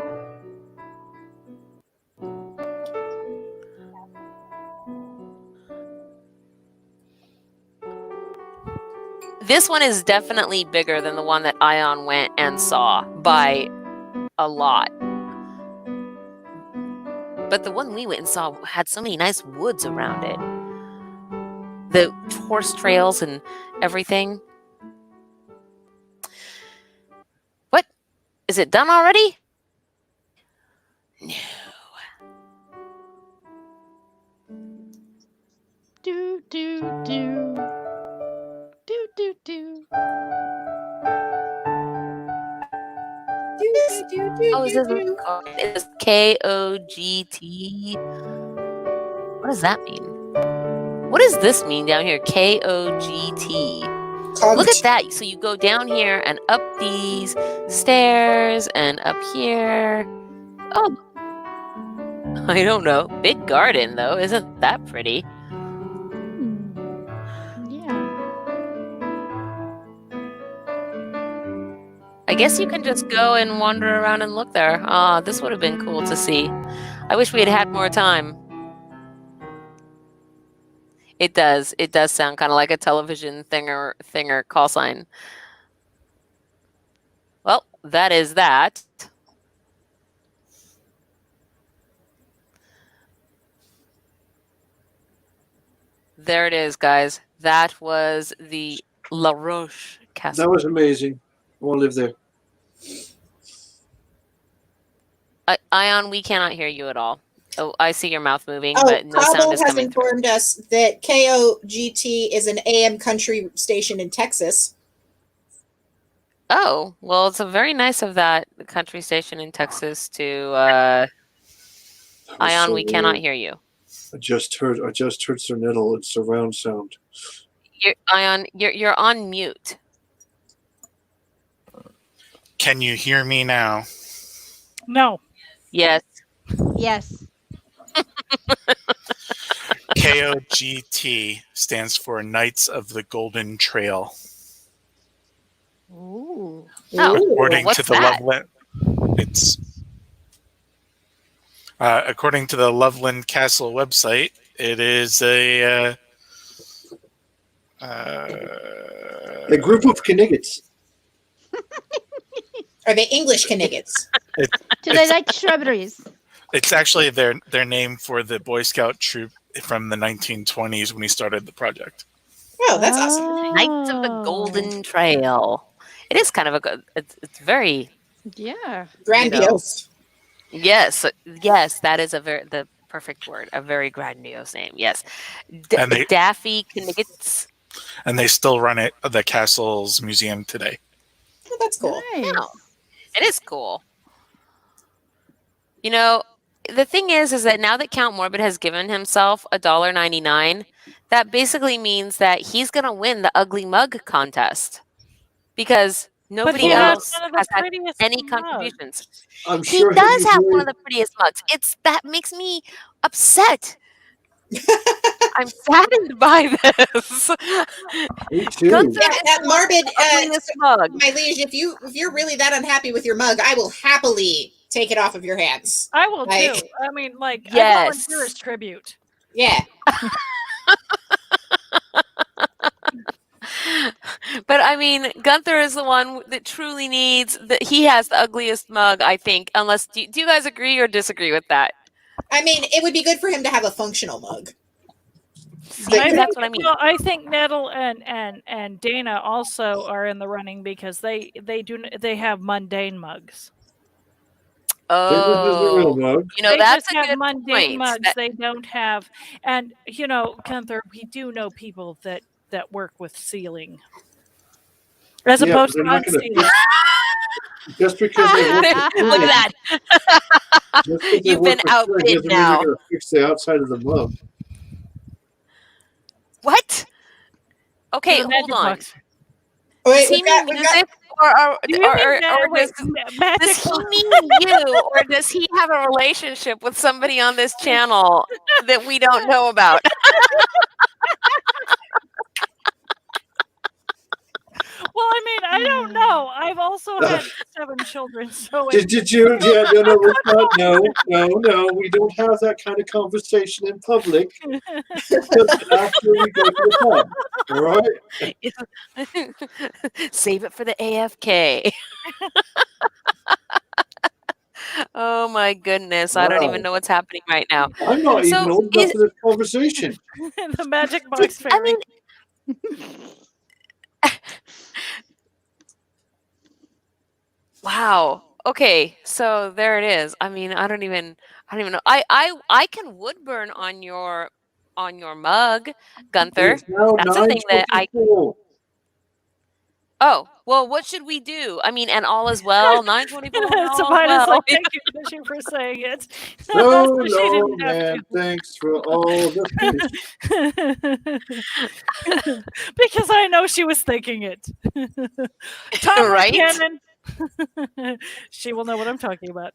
This one is definitely bigger than the one that Ion went and saw by a lot. But the one we went and saw had so many nice woods around it. The horse trails and everything. What? Is it done already? No. Do, do, do. Do, do, do. Oh, is this it's K-O-G-T? What does that mean? What does this mean down here? K-O-G-T. Look at that. So you go down here and up these stairs and up here. Oh, I don't know. Big garden, though. Isn't that pretty? Yeah. I guess you can just go and wander around and look there. Ah, this would have been cool to see. I wish we had had more time. It does. It does sound kind of like a television thinger call sign. Well, that is that. There it is, guys. That was the La Roche Castle. That was amazing. I want to live there. Ion, we cannot hear you at all. Oh, I see your mouth moving, Oh, but no sound Cobble is has coming through. informed us that KOGT is an AM country station in Texas. Oh, well, it's a very nice of that country station in Texas to... Ion, so we cannot weird. hear you. I just heard Sernettle. It's surround sound. Ion, you're on mute. Can you hear me now? No. Yes. Yes. KOGT stands for Knights of the Golden Trail. Ooh. According what's to the that? Loveland, it's according to the Loveland Castle website. It is a group of Kniggets. Are they English Kniggets? Do they like shrubberies? It's actually their name for the Boy Scout troop from the 1920s when he started the project. Oh, that's awesome. Knights of the Golden Trail. It is kind of a good. It's very Yeah. Grandiose. yes, that is the perfect word. A very grandiose name. Yes, And they- Daffy Kniggets. And they still run it the castle's museum today. Oh, that's cool. Nice. Yeah. It is cool. You know, the thing is that now that Count Morbid has given himself $1.99, that basically means that he's going to win the Ugly Mug contest because nobody he has else one of the has had prettiest any mugs. contributions. I'm He sure does have one very- of the prettiest mugs. That makes me upset. I'm saddened by this. Me too. Gunther Yeah, is the Morbid, ugliest mug. my liege, if you're really that unhappy with your mug, I will happily take it off of your hands. I will Like- too. I mean, like, I Yes. volunteer as tribute. Yeah. But I mean, Gunther is the one that truly needs that. He has the ugliest mug, I think. Unless, do you guys agree or disagree with that? I mean, it would be good for him to have a functional mug. See, I that's think, what I mean. well, I think Nettle and Dana also are in the running because they have mundane mugs. This is the real Oh, mug. you know, They that's just a have good mundane point. mugs. That- They don't have, and you know, Gunther, we do know people that work with sealing, as Yeah, opposed they're to not gonna unsealing. Just because they work with Look at that. Just 'cause they You've work been with Fred outbid doesn't mean they're now. gonna fix the outside of the mug. What? Okay, The hold magic on. box. Oh, Does wait, he we've got, mean we've got, music, or Do you mean does magic he box? mean you, or does he have a relationship with somebody on this channel that we don't know about? Well, I mean, I don't know. I've also had 7 children, so Did you? Yeah, no, no. We don't have that kind of conversation in public. Just after we go to the pub, all right? Save it for the AFK. Oh my goodness, I don't even Wow. know what's happening right now. I'm not So even old enough is- for this conversation. the magic box fairy. I mean, wow. Okay, so there it is. I mean, I don't even know. I can wood burn on your mug, Gunther. It's now That's something that I 9:24. Oh, well, what should we do? I mean, and all is well, 9:24 and all is Sabina's well. like, thank you, Fisher, for saying it. No, She no, didn't have man. Thanks for all the fish. because I know she was thinking it. Tom Right? Cannon. She will know what I'm talking about.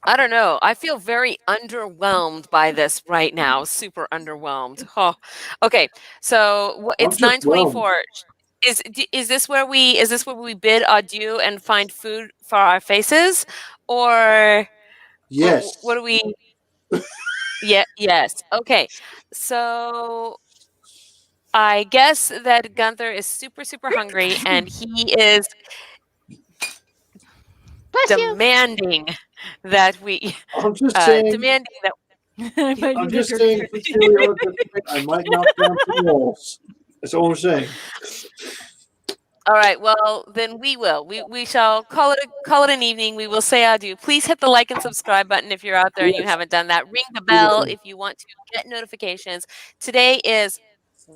I don't know. I feel very underwhelmed by this right now. Super underwhelmed. Oh, okay. So it's I'm just 9:24. Is this where we bid adieu and find food for our faces, or Yes. what do we? Yeah. Yes. Okay. So I guess that Gunther is super hungry, and he is Bless you. demanding that we I'm just saying. demanding that. I'm just saying. If we carry on this way, I might knock down some walls. That's all I'm saying. All right. Well, then we will. We shall call it an evening. We will say adieu. Please hit the like and subscribe button if you're out there and you Yes. haven't done that. Ring the bell if you want to get notifications. Today is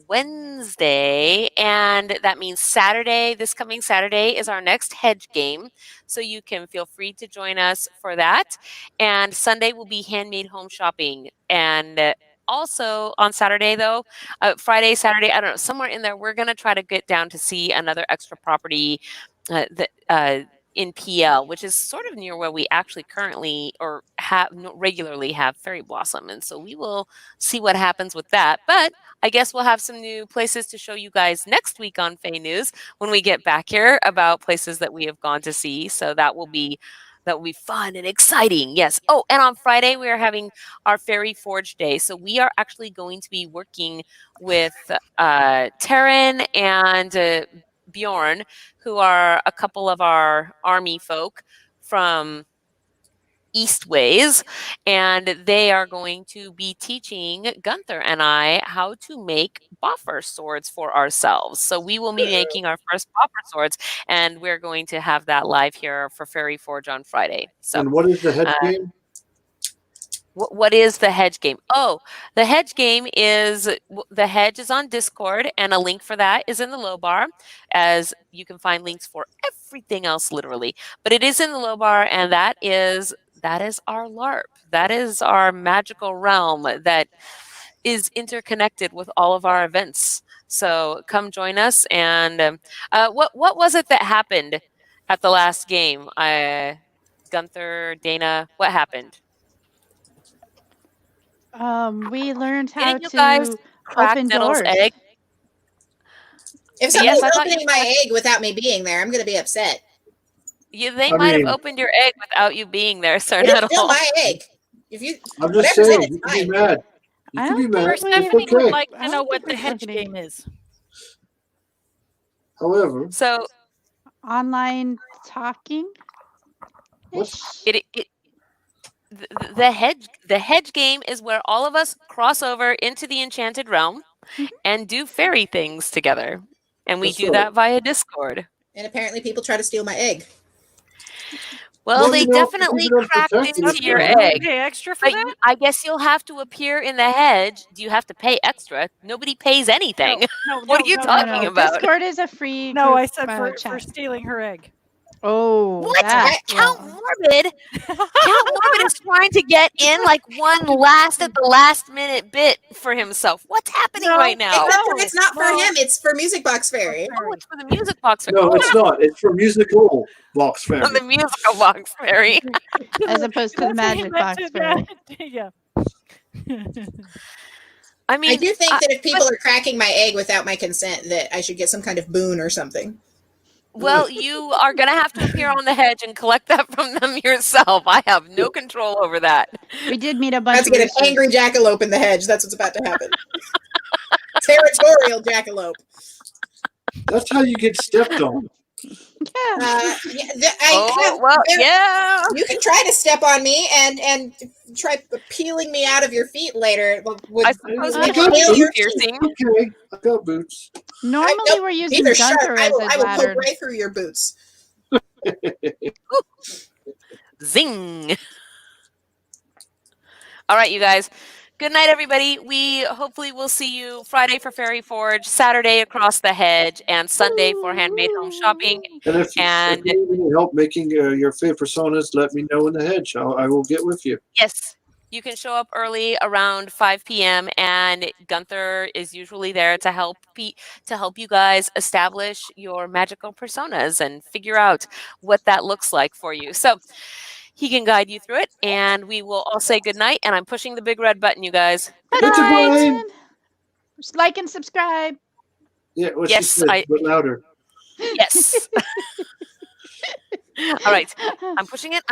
Wednesday, and that means Saturday. This coming Saturday is our next hedge game, so you can feel free to join us for that. And Sunday will be handmade home shopping, and also on Saturday, though, Friday, Saturday, I don't know, somewhere in there, we're going to try to get down to see another extra property that in PL, which is sort of near where we actually currently or regularly have fairy blossom. And so we will see what happens with that. But I guess we'll have some new places to show you guys next week on FAE News when we get back here about places that we have gone to see. So that will be fun and exciting. Yes. Oh, and on Friday we are having our Fairy Forge Day. So we are actually going to be working with Taryn and Bjorn, who are a couple of our army folk from Eastways, and they are going to be teaching Gunther and I how to make boffer swords for ourselves. So we will be making our first boffer swords, and we're going to have that live here for Fairy Forge on Friday. So, and what is the hedge game? What is the hedge game? Oh, the hedge game is the hedge is on Discord, and a link for that is in the low bar, as you can find links for everything else literally. But it is in the low bar, and that is our LARP. That is our magical realm that is interconnected with all of our events. So come join us. And what was it that happened at the last game? Gunther, Dana, what happened? We learned how Didn't you guys to crack open Nettle's doors. egg? If Yes, somebody's I thought you opening my egg without me being there, I'm going to be upset. They I might have mean- opened your egg without you being there, Sir It's still Nettle. my egg. If you, I'm just whatever's in saying, it's you can be fine. mad. You I can be don't mad. think It's Stephanie would okay. like I to don't know what think the we're hedge targeting. game is. However, So Online talking. what's the hedge game is where all of us cross over into the enchanted realm and do fairy things together, and we That's do right. that via Discord. And apparently people try to steal my egg. Well, Well, they you know, definitely keep it cracked unprotected, into it's your gonna egg. Pay extra for But that? I guess you'll have to appear in the hedge. Do you have to pay extra? Nobody pays anything. No, What are you No, talking no. about? Discord is a free. No, group, I said for chat. stealing her egg. Oh, What? that. Count Yeah. Morbid? Count Morbid is trying to get in like one last at the last minute bit for himself. What's happening No, right now? Except for it's not for no. him, it's for Music Box Fairy. Oh, it's for the music box fairy. No, it's not. It's for musical box For family. the musical box fairy. As opposed to the magic box fairy. Yeah. I mean, I do think that if people are cracking my egg without my consent, that I should get some kind of boon or something. well, you are going to have to appear on the hedge and collect that from them yourself. I have no control over that. We did meet a I bunch have to of get an roosters. angry jackalope in the hedge. That's what's about to happen. Territorial jackalope. That's how you get stepped on. Yeah. Yeah. You can try to step on me and try peeling me out of your feet later. I suppose I we got can nail do your boots. piercing. Okay, I got boots. Normally Nope, we're using These are sharp. Gunther I as will, a I will ladder. poke right through your boots. Zing. All right, you guys. Good night, everybody. We hopefully will see you Friday for Fairy Forge, Saturday across the hedge, and Sunday for handmade home shopping. And if And you need any help making your favorite personas, let me know in the hedge. I will get with you. yes, you can show up early around 5 p.m. and Gunther is usually there to help you guys establish your magical personas and figure out what that looks like for you. So he can guide you through it, and we will all say good night. And I'm pushing the big red button, you guys. Good It's a night. Brian. Just like and subscribe. Yeah, what Yes, she said, but louder. Yes. All right. I'm pushing it.